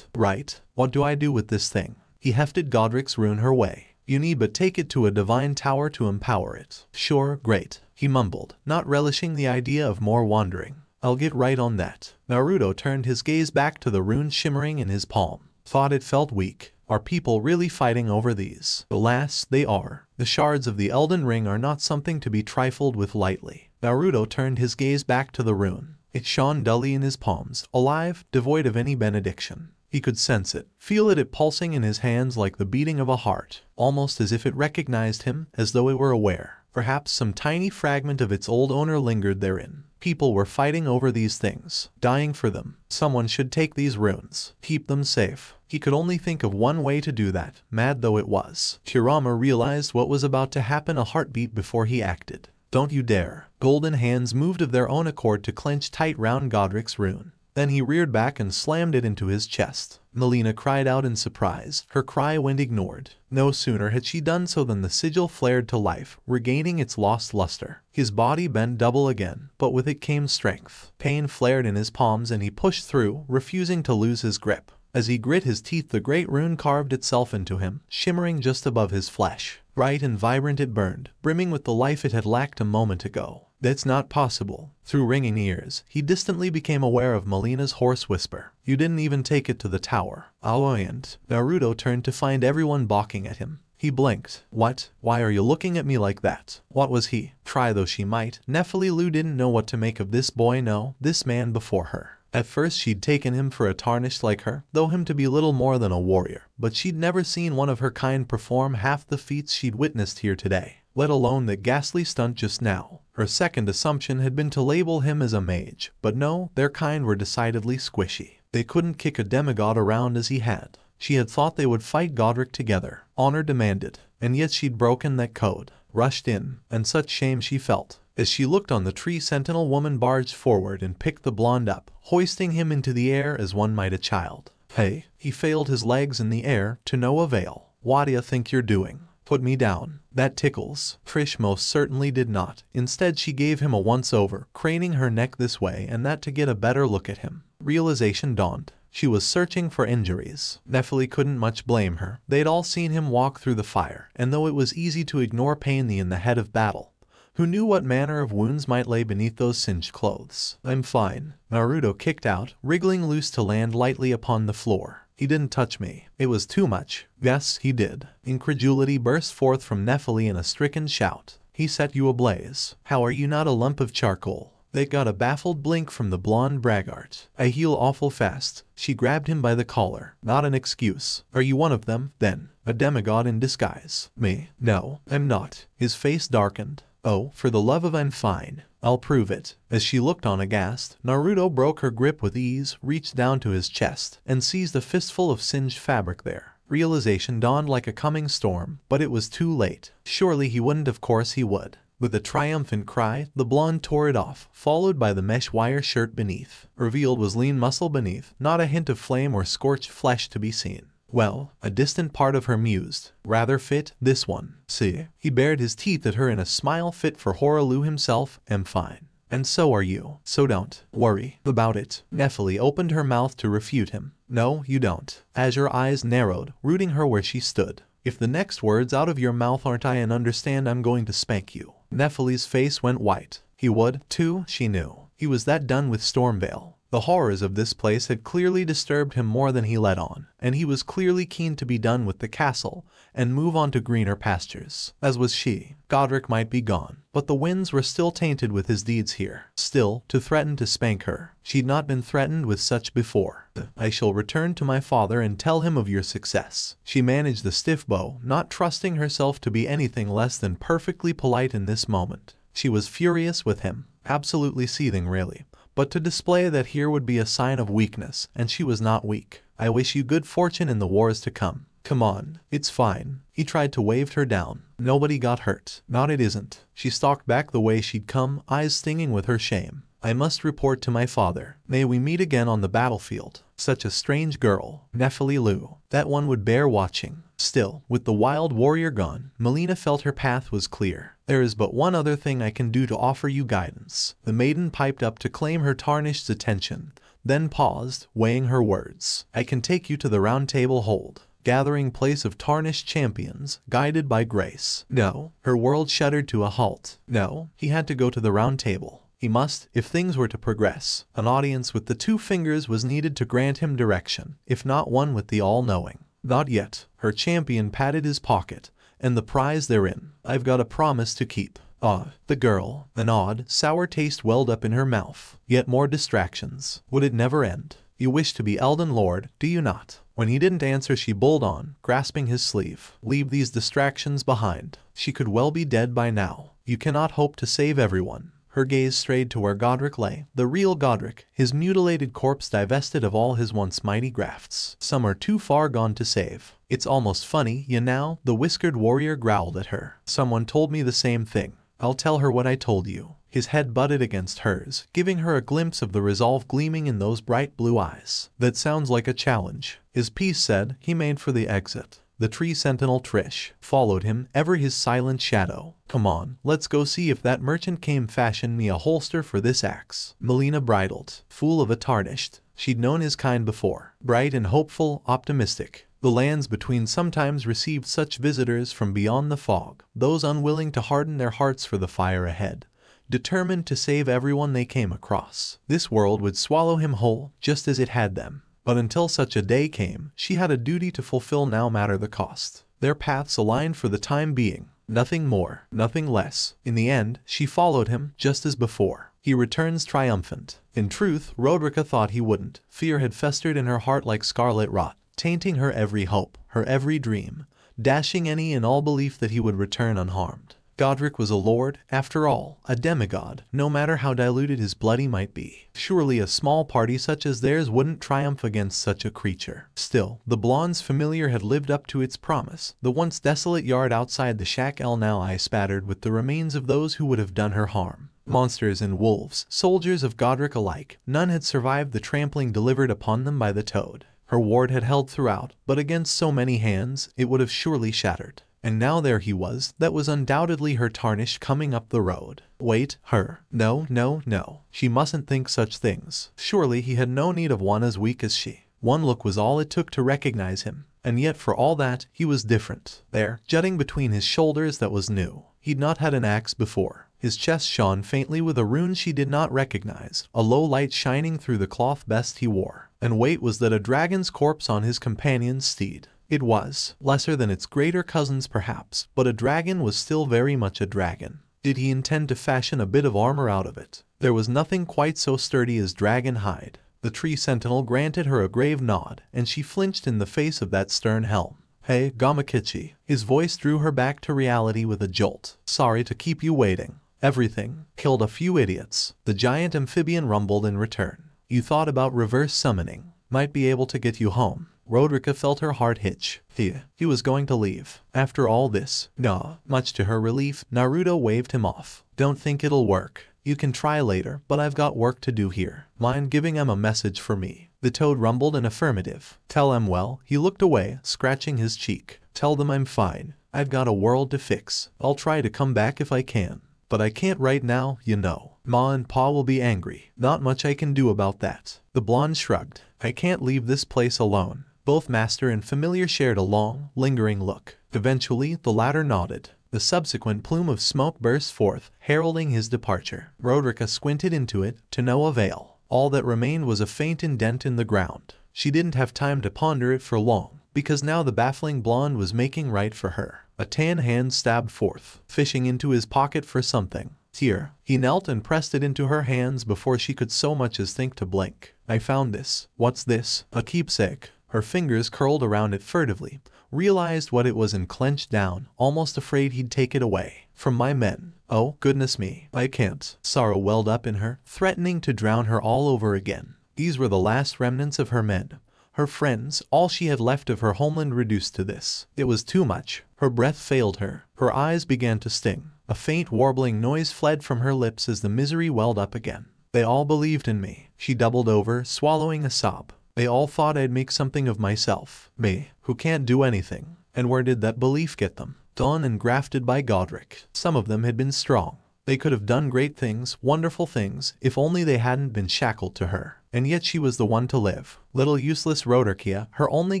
Right. What do I do with this thing? He hefted Godric's rune her way. You need but take it to a divine tower to empower it. Sure, great, he mumbled, not relishing the idea of more wandering. I'll get right on that. Naruto turned his gaze back to the rune shimmering in his palm. Thought it felt weak. Are people really fighting over these? Alas, they are. The shards of the Elden Ring are not something to be trifled with lightly. Naruto turned his gaze back to the rune. It shone dully in his palms, alive, devoid of any benediction. He could sense it, feel it pulsing in his hands like the beating of a heart, almost as if it recognized him, as though it were aware. Perhaps some tiny fragment of its old owner lingered therein. People were fighting over these things, dying for them. Someone should take these runes, keep them safe. He could only think of one way to do that, mad though it was. Kurama realized what was about to happen a heartbeat before he acted. Don't you dare. Golden hands moved of their own accord to clench tight round Godric's rune. Then he reared back and slammed it into his chest. Melina cried out in surprise. Her cry went ignored. No sooner had she done so than the sigil flared to life, regaining its lost luster. His body bent double again, but with it came strength. Pain flared in his palms and he pushed through, refusing to lose his grip. As he grit his teeth, the great rune carved itself into him, shimmering just above his flesh. Bright and vibrant it burned, brimming with the life it had lacked a moment ago. That's not possible. Through ringing ears, he distantly became aware of Melina's hoarse whisper. You didn't even take it to the tower. And Naruto turned to find everyone balking at him. He blinked. What? Why are you looking at me like that? What was he? Try though she might, Nephililu didn't know what to make of this boy, no, this man before her. At first she'd taken him for a tarnished like her, though him to be little more than a warrior, but she'd never seen one of her kind perform half the feats she'd witnessed here today, let alone that ghastly stunt just now. Her second assumption had been to label him as a mage, but no, their kind were decidedly squishy. They couldn't kick a demigod around as he had. She had thought they would fight Godric together, honor demanded, and yet she'd broken that code, rushed in, and such shame she felt. As she looked on, the tree sentinel woman barged forward and picked the blonde up, hoisting him into the air as one might a child. Hey, he failed his legs in the air, to no avail. What do you think you're doing? Put me down. That tickles. Trish most certainly did not. Instead she gave him a once-over, craning her neck this way and that to get a better look at him. Realization dawned. She was searching for injuries. Nephili couldn't much blame her. They'd all seen him walk through the fire, and though it was easy to ignore pain in the head of battle, who knew what manner of wounds might lay beneath those singed clothes? I'm fine. Naruto kicked out, wriggling loose to land lightly upon the floor. He didn't touch me. It was too much. Yes, he did. Incredulity burst forth from Nephili in a stricken shout. He set you ablaze. How are you not a lump of charcoal? They got a baffled blink from the blonde braggart. I heal awful fast. She grabbed him by the collar. Not an excuse. Are you one of them, then? A demigod in disguise? Me? No, I'm not. His face darkened. Oh, for the love of I'm fine. I'll prove it. As she looked on aghast, Naruto broke her grip with ease, reached down to his chest, and seized a fistful of singed fabric there. Realization dawned like a coming storm, but it was too late. Surely he wouldn't, of course he would. With a triumphant cry, the blonde tore it off, followed by the mesh wire shirt beneath. Revealed was lean muscle beneath, not a hint of flame or scorched flesh to be seen. Well, a distant part of her mused. Rather fit, this one. See? He bared his teeth at her in a smile fit for Horalu himself. Am fine. And so are you. So don't worry about it. Nephili opened her mouth to refute him. No, you don't. Azure eyes narrowed, rooting her where she stood. If the next words out of your mouth aren't I and understand I'm going to spank you. Nephili's face went white. He would, too, she knew. He was that done with Stormvale. The horrors of this place had clearly disturbed him more than he let on, and he was clearly keen to be done with the castle and move on to greener pastures. As was she. Godric might be gone, but the winds were still tainted with his deeds here. Still, to threaten to spank her. She'd not been threatened with such before. I shall return to my father and tell him of your success. She managed the stiff bow, not trusting herself to be anything less than perfectly polite in this moment. She was furious with him, absolutely seething really. But to display that here would be a sign of weakness, and she was not weak. I wish you good fortune in the wars to come. Come on, it's fine. He tried to wave her down. Nobody got hurt. Not it isn't. She stalked back the way she'd come, eyes stinging with her shame. I must report to my father. May we meet again on the battlefield. Such a strange girl. Nephili Lu. That one would bear watching. Still, with the wild warrior gone, MELINA felt her path was clear. There is but one other thing I can do to offer you guidance. The maiden piped up to claim her tarnished's attention, then paused, weighing her words. I can take you to the round table hold. Gathering place of tarnished champions, guided by grace. No, her world shuddered to a halt. No, he had to go to the round table. He must, if things were to progress. An audience with the two fingers was needed to grant him direction, if not one with the all-knowing. Not yet. Her champion patted his pocket, and the prize therein. I've got a promise to keep. Ah, the girl. An odd, sour taste welled up in her mouth. Yet more distractions. Would it never end? You wish to be Elden Lord, do you not? When he didn't answer, she bowled on, grasping his sleeve. Leave these distractions behind. She could well be dead by now. You cannot hope to save everyone. Her gaze strayed to where Godric lay, the real Godric, his mutilated corpse divested of all his once mighty grafts. Some are too far gone to save. It's almost funny, you know, the whiskered warrior growled at her. Someone told me the same thing. I'll tell her what I told you. His head butted against hers, giving her a glimpse of the resolve gleaming in those bright blue eyes. That sounds like a challenge. His piece said, he made for the exit. The tree sentinel Trish followed him, ever his silent shadow. Come on, let's go see if that merchant came fashion me a holster for this axe. MELINA bridled, fool of a tarnished. She'd known his kind before. Bright and hopeful, optimistic. The lands between sometimes received such visitors from beyond the fog, those unwilling to harden their hearts for the fire ahead. Determined to save everyone they came across. This world would swallow him whole, just as it had them. But until such a day came, she had a duty to fulfill, no matter the cost. Their paths aligned for the time being. Nothing more, nothing less. In the end, she followed him, just as before. He returns triumphant. In truth, Roderica thought he wouldn't. Fear had festered in her heart like scarlet rot, tainting her every hope, her every dream, dashing any and all belief that he would return unharmed. Godric was a lord, after all, a demigod, no matter how diluted his blood might be. Surely a small party such as theirs wouldn't triumph against such a creature. Still, the blonde's familiar had lived up to its promise. The once desolate yard outside the shack now eye-spattered with the remains of those who would have done her harm. Monsters and wolves, soldiers of Godric alike, none had survived the trampling delivered upon them by the toad. Her ward had held throughout, but against so many hands, it would have surely shattered. And now there he was, that was undoubtedly her tarnish coming up the road. Wait, her. No, no, no. She mustn't think such things. Surely he had no need of one as weak as she. One look was all it took to recognize him. And yet for all that, he was different. There, jutting between his shoulders, that was new. He'd not had an axe before. His chest shone faintly with a rune she did not recognize, a low light shining through the cloth vest he wore. And wait, was that a dragon's corpse on his companion's steed? It was, lesser than its greater cousins perhaps, but a dragon was still very much a dragon. Did he intend to fashion a bit of armor out of it? There was nothing quite so sturdy as dragon hide. The tree sentinel granted her a grave nod, and she flinched in the face of that stern helm. Hey, Gamakichi. His voice drew her back to reality with a jolt. Sorry to keep you waiting. Everything. Killed a few idiots. The giant amphibian rumbled in return. You thought about reverse summoning. Might be able to get you home. Roderica felt her heart hitch. He was going to leave. After all this. Nah. Much to her relief, Naruto waved him off. Don't think it'll work. You can try later, but I've got work to do here. Mind giving him a message for me? The toad rumbled an affirmative. Tell him, well, he looked away, scratching his cheek. Tell them I'm fine. I've got a world to fix. I'll try to come back if I can. But I can't right now, you know. Ma and Pa will be angry. Not much I can do about that. The blonde shrugged. I can't leave this place alone. Both master and familiar shared a long, lingering look. Eventually, the latter nodded. The subsequent plume of smoke burst forth, heralding his departure. Roderica squinted into it, to no avail. All that remained was a faint indent in the ground. She didn't have time to ponder it for long, because now the baffling blonde was making right for her. A tan hand stabbed forth, fishing into his pocket for something. Here, he knelt and pressed it into her hands before she could so much as think to blink. I found this. What's this? A keepsake. Her fingers curled around it furtively, realized what it was and clenched down, almost afraid he'd take it away. From my men. Oh, goodness me. I can't. Sorrow welled up in her, threatening to drown her all over again. These were the last remnants of her men. Her friends, all she had left of her homeland reduced to this. It was too much. Her breath failed her. Her eyes began to sting. A faint warbling noise fled from her lips as the misery welled up again. They all believed in me. She doubled over, swallowing a sob. They all thought I'd make something of myself. Me, who can't do anything. And where did that belief get them? Done and grafted by Godric. Some of them had been strong. They could have done great things, wonderful things, if only they hadn't been shackled to her. And yet she was the one to live. Little useless Roderica, her only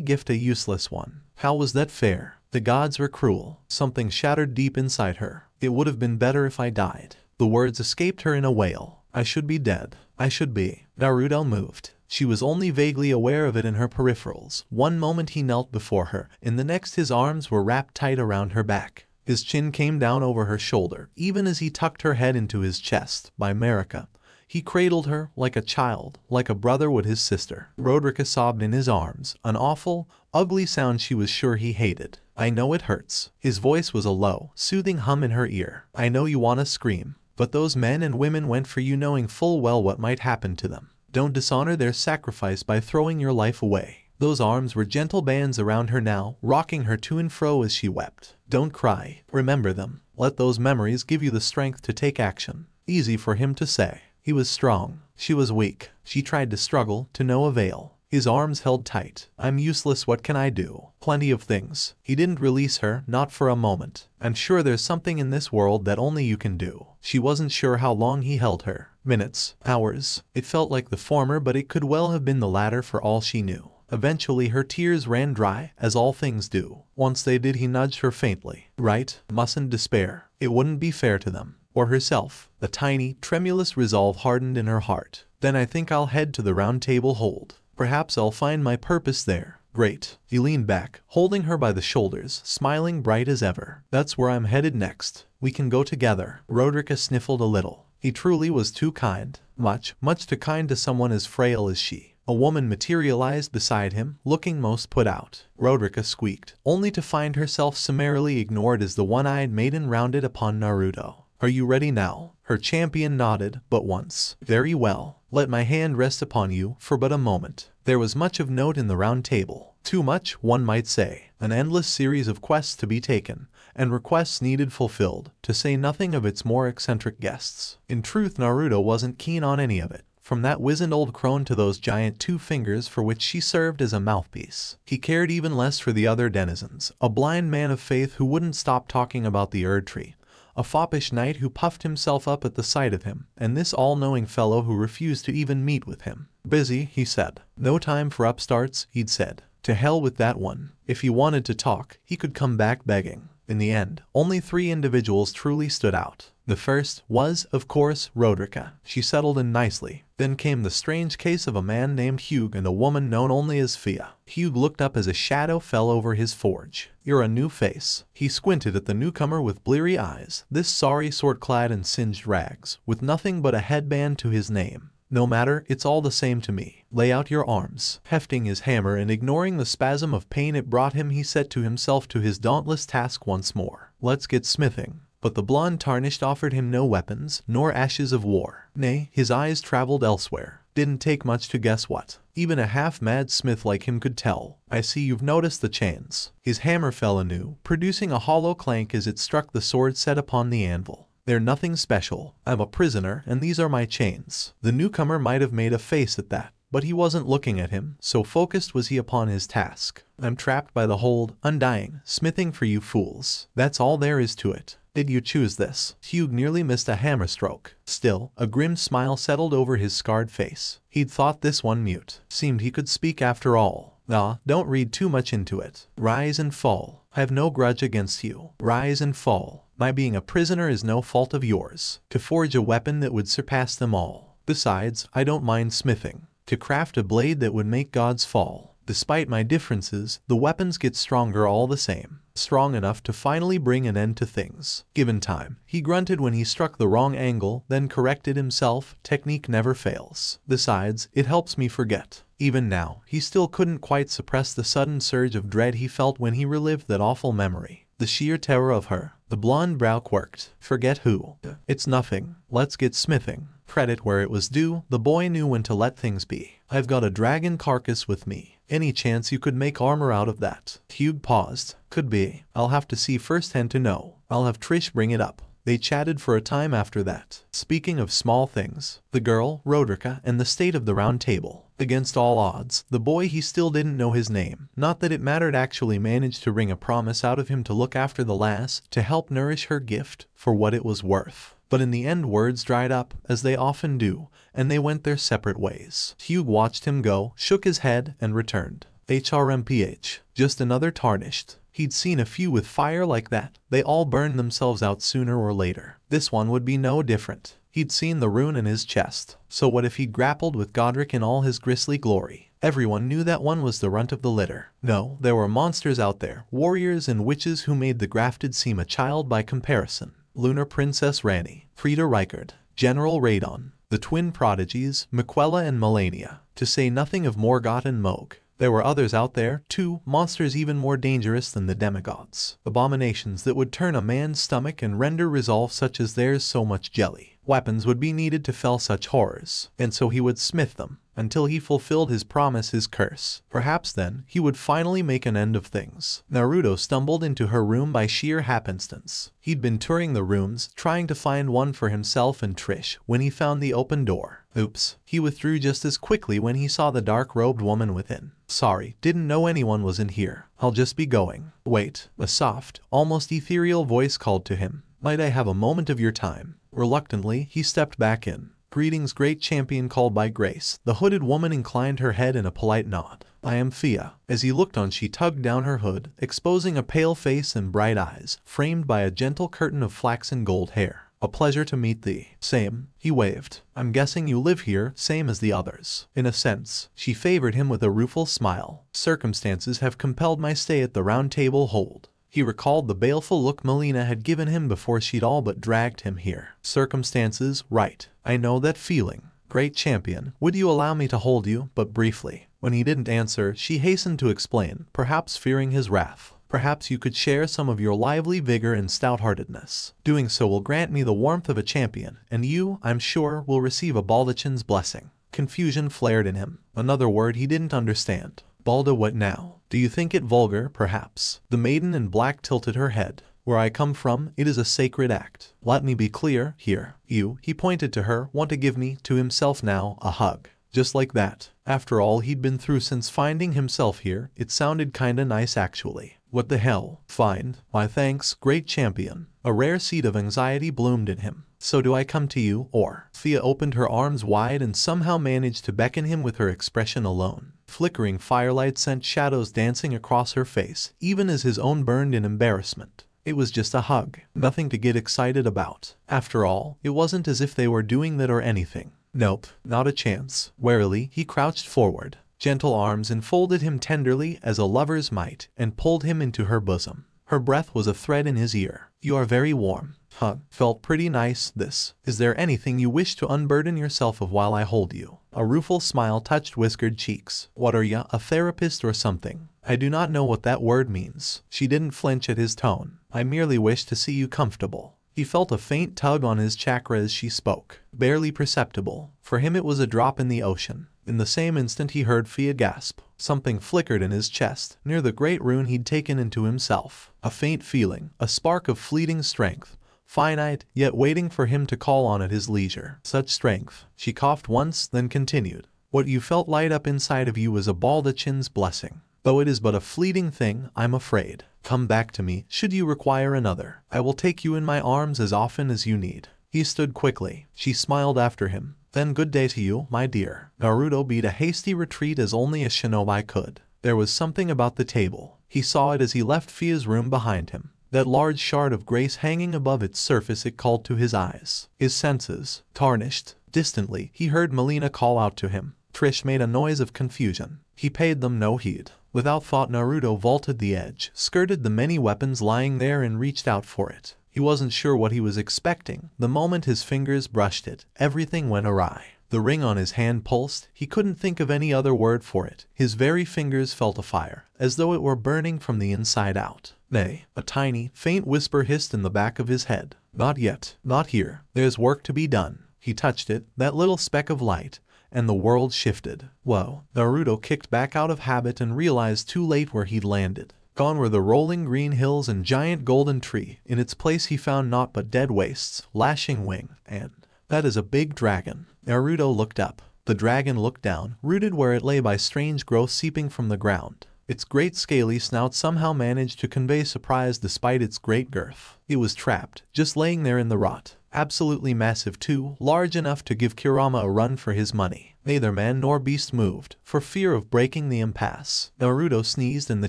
gift a useless one. How was that fair? The gods were cruel. Something shattered deep inside her. It would have been better if I died. The words escaped her in a wail. I should be dead. I should be. Naruto moved. She was only vaguely aware of it in her peripherals. One moment he knelt before her, in the next his arms were wrapped tight around her back. His chin came down over her shoulder, even as he tucked her head into his chest. By Marika. He cradled her, like a child, like a brother would his sister. Roderica sobbed in his arms, an awful, ugly sound she was sure he hated. I know it hurts. His voice was a low, soothing hum in her ear. I know you want to scream, but those men and women went for you knowing full well what might happen to them. Don't dishonor their sacrifice by throwing your life away. Those arms were gentle bands around her now, rocking her to and fro as she wept. Don't cry. Remember them. Let those memories give you the strength to take action. Easy for him to say. He was strong. She was weak. She tried to struggle, to no avail. His arms held tight. I'm useless, what can I do? Plenty of things. He didn't release her, not for a moment. I'm sure there's something in this world that only you can do. She wasn't sure how long he held her. Minutes. Hours. It felt like the former, but it could well have been the latter for all she knew. Eventually her tears ran dry, as all things do. Once they did, he nudged her faintly. Right? Mustn't despair. It wouldn't be fair to them. Or herself. The tiny, tremulous resolve hardened in her heart. Then I think I'll head to the round table hold. Perhaps I'll find my purpose there. Great. He leaned back, holding her by the shoulders, smiling bright as ever. That's where I'm headed next. We can go together. Roderica sniffled a little. He truly was too kind. Much too kind to someone as frail as she. A woman materialized beside him, looking most put out. Roderica squeaked, only to find herself summarily ignored as the one-eyed maiden rounded upon Naruto. Are you ready now? Her champion nodded, but once. Very well. Let my hand rest upon you for but a moment. There was much of note in the round table. Too much, one might say. An endless series of quests to be taken, and requests needed fulfilled, to say nothing of its more eccentric guests. In truth, Naruto wasn't keen on any of it. From that wizened old crone to those giant 2 fingers for which she served as a mouthpiece. He cared even less for the other denizens. A blind man of faith who wouldn't stop talking about the Erd Tree. A foppish knight who puffed himself up at the sight of him, and this all-knowing fellow who refused to even meet with him. Busy, he said. No time for upstarts, he'd said. To hell with that one. If he wanted to talk, he could come back begging. In the end, only 3 individuals truly stood out. The first was, of course, Roderica. She settled in nicely. Then came the strange case of a man named Hugh and a woman known only as Fia. Hugh looked up as a shadow fell over his forge. You're a new face. He squinted at the newcomer with bleary eyes, this sorry sort clad in singed rags, with nothing but a headband to his name. No matter, it's all the same to me. Lay out your arms. Hefting his hammer and ignoring the spasm of pain it brought him, he set to himself to his dauntless task once more. Let's get smithing. But the blonde tarnished offered him no weapons, nor ashes of war. Nay, his eyes traveled elsewhere. Didn't take much to guess what. Even a half-mad smith like him could tell. I see you've noticed the chains. His hammer fell anew, producing a hollow clank as it struck the sword set upon the anvil. They're nothing special. I'm a prisoner, and these are my chains. The newcomer might have made a face at that, but he wasn't looking at him, so focused was he upon his task. I'm trapped by the hold, undying, smithing for you fools. That's all there is to it. Did you choose this? Hugh nearly missed a hammer stroke. Still, a grim smile settled over his scarred face. He'd thought this one mute. Seemed he could speak after all. Ah, don't read too much into it. Rise and fall. I have no grudge against you. Rise and fall. My being a prisoner is no fault of yours. To forge a weapon that would surpass them all. Besides, I don't mind smithing. To craft a blade that would make gods fall. Despite my differences, the weapons get stronger all the same. Strong enough to finally bring an end to things. Given time, he grunted when he struck the wrong angle, then corrected himself. Technique never fails. Besides, it helps me forget. Even now, he still couldn't quite suppress the sudden surge of dread he felt when he relived that awful memory. The sheer terror of her. The blonde brow quirked. Forget who? It's nothing. Let's get smithing. Credit where it was due, the boy knew when to let things be. I've got a dragon carcass with me. Any chance you could make armor out of that? Hugh paused. Could be. I'll have to see firsthand to know. I'll have Trish bring it up. They chatted for a time after that. Speaking of small things, the girl, Roderica, and the state of the round table. Against all odds, the boy he still didn't know his name. Not that it mattered, actually managed to wring a promise out of him to look after the lass, to help nourish her gift, for what it was worth. But in the end words dried up, as they often do, and they went their separate ways. Hugh watched him go, shook his head, and returned. HRMPH. Just another tarnished. He'd seen a few with fire like that. They all burned themselves out sooner or later. This one would be no different. He'd seen the rune in his chest. So what if he grappled with Godric in all his grisly glory? Everyone knew that one was the runt of the litter. No, there were monsters out there, warriors and witches who made the grafted seem a child by comparison. Lunar Princess Rani, Frida Reichard, General Radon, the twin prodigies, Miquella and Melania, to say nothing of Morgoth and Moog. There were others out there, too, monsters even more dangerous than the demigods. Abominations that would turn a man's stomach and render resolve such as theirs so much jelly. Weapons would be needed to fell such horrors, and so he would smith them, until he fulfilled his promise, his curse. Perhaps then, he would finally make an end of things. Naruto stumbled into her room by sheer happenstance. He'd been touring the rooms, trying to find one for himself and Trish, when he found the open door. Oops. He withdrew just as quickly when he saw the dark-robed woman within. Sorry, didn't know anyone was in here. I'll just be going. Wait. A soft, almost ethereal voice called to him. Might I have a moment of your time? Reluctantly, he stepped back in. Greetings, great champion, called by grace. The hooded woman inclined her head in a polite nod. I am Fia. As he looked on, she tugged down her hood, exposing a pale face and bright eyes, framed by a gentle curtain of flaxen gold hair. A pleasure to meet thee. Same. He waved. I'm guessing you live here, same as the others. In a sense. She favored him with a rueful smile. Circumstances have compelled my stay at the round table hold. He recalled the baleful look Melina had given him before she'd all but dragged him here. Circumstances, right. I know that feeling. Great champion, would you allow me to hold you, but briefly? When he didn't answer, she hastened to explain, perhaps fearing his wrath. Perhaps you could share some of your lively vigor and stout-heartedness. Doing so will grant me the warmth of a champion, and you, I'm sure, will receive a baldachin's blessing. Confusion flared in him. Another word he didn't understand. Balda, what now? Do you think it vulgar, perhaps? The maiden in black tilted her head. Where I come from, it is a sacred act. Let me be clear, here. You, he pointed to her, want to give me, to himself now, a hug. Just like that. After all he'd been through since finding himself here, it sounded kinda nice actually. What the hell? Fine. Why thanks, great champion. A rare seed of anxiety bloomed in him. So do I come to you, or? Thea opened her arms wide and somehow managed to beckon him with her expression alone. Flickering firelight sent shadows dancing across her face, even as his own burned in embarrassment. It was just a hug. Nothing to get excited about. After all, it wasn't as if they were doing that or anything. Nope, not a chance. Warily, he crouched forward. Gentle arms enfolded him tenderly as a lover's might, and pulled him into her bosom. Her breath was a thread in his ear. You are very warm. Huh, felt pretty nice, this. Is there anything you wish to unburden yourself of while I hold you? A rueful smile touched whiskered cheeks. What are ya, a therapist or something? I do not know what that word means. She didn't flinch at his tone. I merely wish to see you comfortable. He felt a faint tug on his chakra as she spoke. Barely perceptible. For him it was a drop in the ocean. In the same instant he heard Fia gasp. Something flickered in his chest, near the great rune he'd taken into himself. A faint feeling, a spark of fleeting strength. Finite, yet waiting for him to call on at his leisure. Such strength. She coughed once, then continued. What you felt light up inside of you was a baldachin's blessing. Though it is but a fleeting thing, I'm afraid. Come back to me, should you require another. I will take you in my arms as often as you need. He stood quickly. She smiled after him. Then good day to you, my dear. Naruto beat a hasty retreat as only a shinobi could. There was something about the table. He saw it as he left Fia's room behind him. That large shard of grace hanging above its surface, it called to his eyes. His senses tarnished. Distantly, he heard MELINA call out to him. Trish made a noise of confusion. He paid them no heed. Without thought, Naruto vaulted the edge, skirted the many weapons lying there and reached out for it. He wasn't sure what he was expecting. The moment his fingers brushed it, everything went awry. The ring on his hand pulsed. He couldn't think of any other word for it. His very fingers felt afire, as though it were burning from the inside out. Nay, a tiny, faint whisper hissed in the back of his head. Not yet. Not here. There's work to be done. He touched it, that little speck of light, and the world shifted. Whoa. Naruto kicked back out of habit and realized too late where he'd landed. Gone were the rolling green hills and giant golden tree. In its place he found naught but dead wastes, lashing wing, and that is a big dragon. Naruto looked up. The dragon looked down, rooted where it lay by strange growth seeping from the ground. Its great scaly snout somehow managed to convey surprise despite its great girth. It was trapped, just laying there in the rot. Absolutely massive too, large enough to give Kurama a run for his money. Neither man nor beast moved, for fear of breaking the impasse. Naruto sneezed and the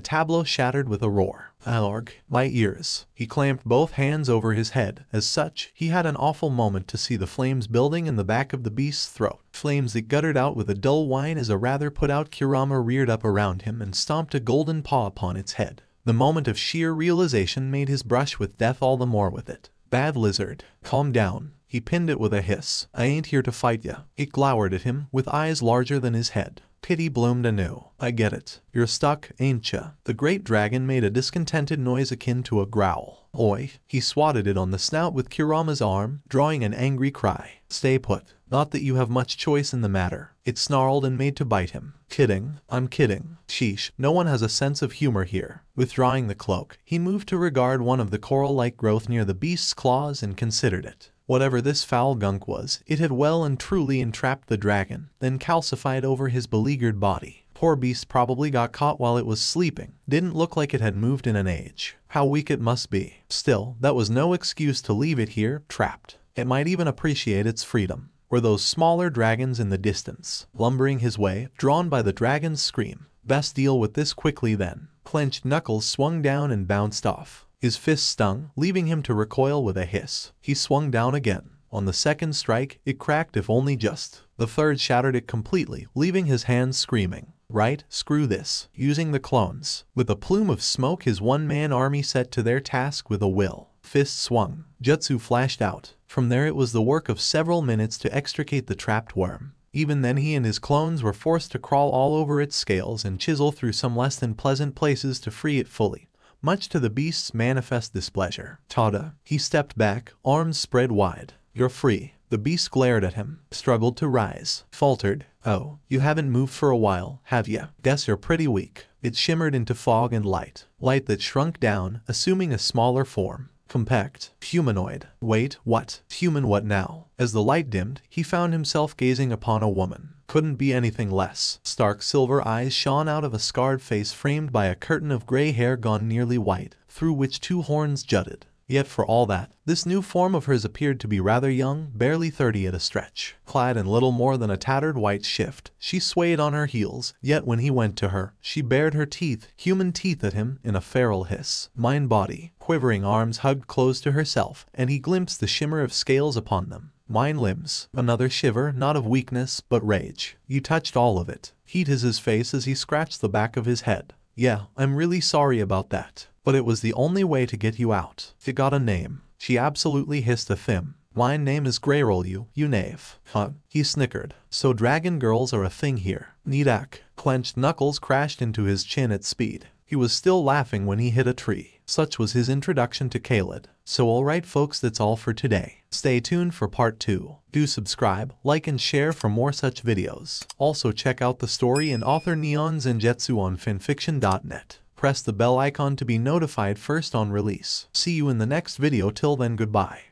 tableau shattered with a roar. Alorg, my ears. He clamped both hands over his head. As such, he had an awful moment to see the flames building in the back of the beast's throat. Flames that guttered out with a dull whine as a rather put-out Kurama reared up around him and stomped a golden paw upon its head. The moment of sheer realization made his brush with death all the more with it. Bad lizard, calm down. He pinned it with a hiss. I ain't here to fight ya. It glowered at him, with eyes larger than his head. Pity bloomed anew. I get it. You're stuck, ain't ya? The great dragon made a discontented noise akin to a growl. Oi. He swatted it on the snout with Kurama's arm, drawing an angry cry. Stay put. Not that you have much choice in the matter. It snarled and made to bite him. Kidding. I'm kidding. Sheesh. No one has a sense of humor here. Withdrawing the cloak, he moved to regard one of the coral-like growth near the beast's claws and considered it. Whatever this foul gunk was, it had well and truly entrapped the dragon, then calcified over his beleaguered body. Poor beast probably got caught while it was sleeping. Didn't look like it had moved in an age. How weak it must be. Still, that was no excuse to leave it here, trapped. It might even appreciate its freedom. Were those smaller dragons in the distance, lumbering his way, drawn by the dragon's scream? Best deal with this quickly then. Clenched knuckles swung down and bounced off. His fist stung, leaving him to recoil with a hiss. He swung down again. On the second strike, it cracked if only just. The third shattered it completely, leaving his hands screaming. Right, screw this. Using the clones. With a plume of smoke, his one-man army set to their task with a will. Fist swung. Jutsu flashed out. From there it was the work of several minutes to extricate the trapped worm. Even then he and his clones were forced to crawl all over its scales and chisel through some less than pleasant places to free it fully, much to the beast's manifest displeasure. Tada. He stepped back, arms spread wide. You're free. The beast glared at him, struggled to rise, faltered. Oh, you haven't moved for a while, have ya? Guess you're pretty weak. It shimmered into fog and light. Light that shrunk down, assuming a smaller form. Compact. Humanoid. Wait, what? Human what now? As the light dimmed, he found himself gazing upon a woman. Couldn't be anything less. Stark silver eyes shone out of a scarred face framed by a curtain of gray hair gone nearly white, through which two horns jutted. Yet for all that, this new form of hers appeared to be rather young, barely 30 at a stretch. Clad in little more than a tattered white shift, she swayed on her heels, yet when he went to her, she bared her teeth, human teeth at him, in a feral hiss. Mind-body, quivering arms hugged close to herself, and he glimpsed the shimmer of scales upon them. Mine limbs. Another shiver, not of weakness, but rage. You touched all of it. Heat his face as he scratched the back of his head. Yeah, I'm really sorry about that. But it was the only way to get you out. It got a name. She absolutely hissed at him. My name is Greyroll, you knave. Huh? He snickered. So dragon girls are a thing here. Nidak. Clenched knuckles crashed into his chin at speed. He was still laughing when he hit a tree. Such was his introduction to Khaled. So alright folks, that's all for today. Stay tuned for part 2. Do subscribe, like and share for more such videos. Also check out the story and author NeonZangetsu on FANFICTIONnet. Press the bell icon to be notified first on release. See you in the next video. Till then, goodbye.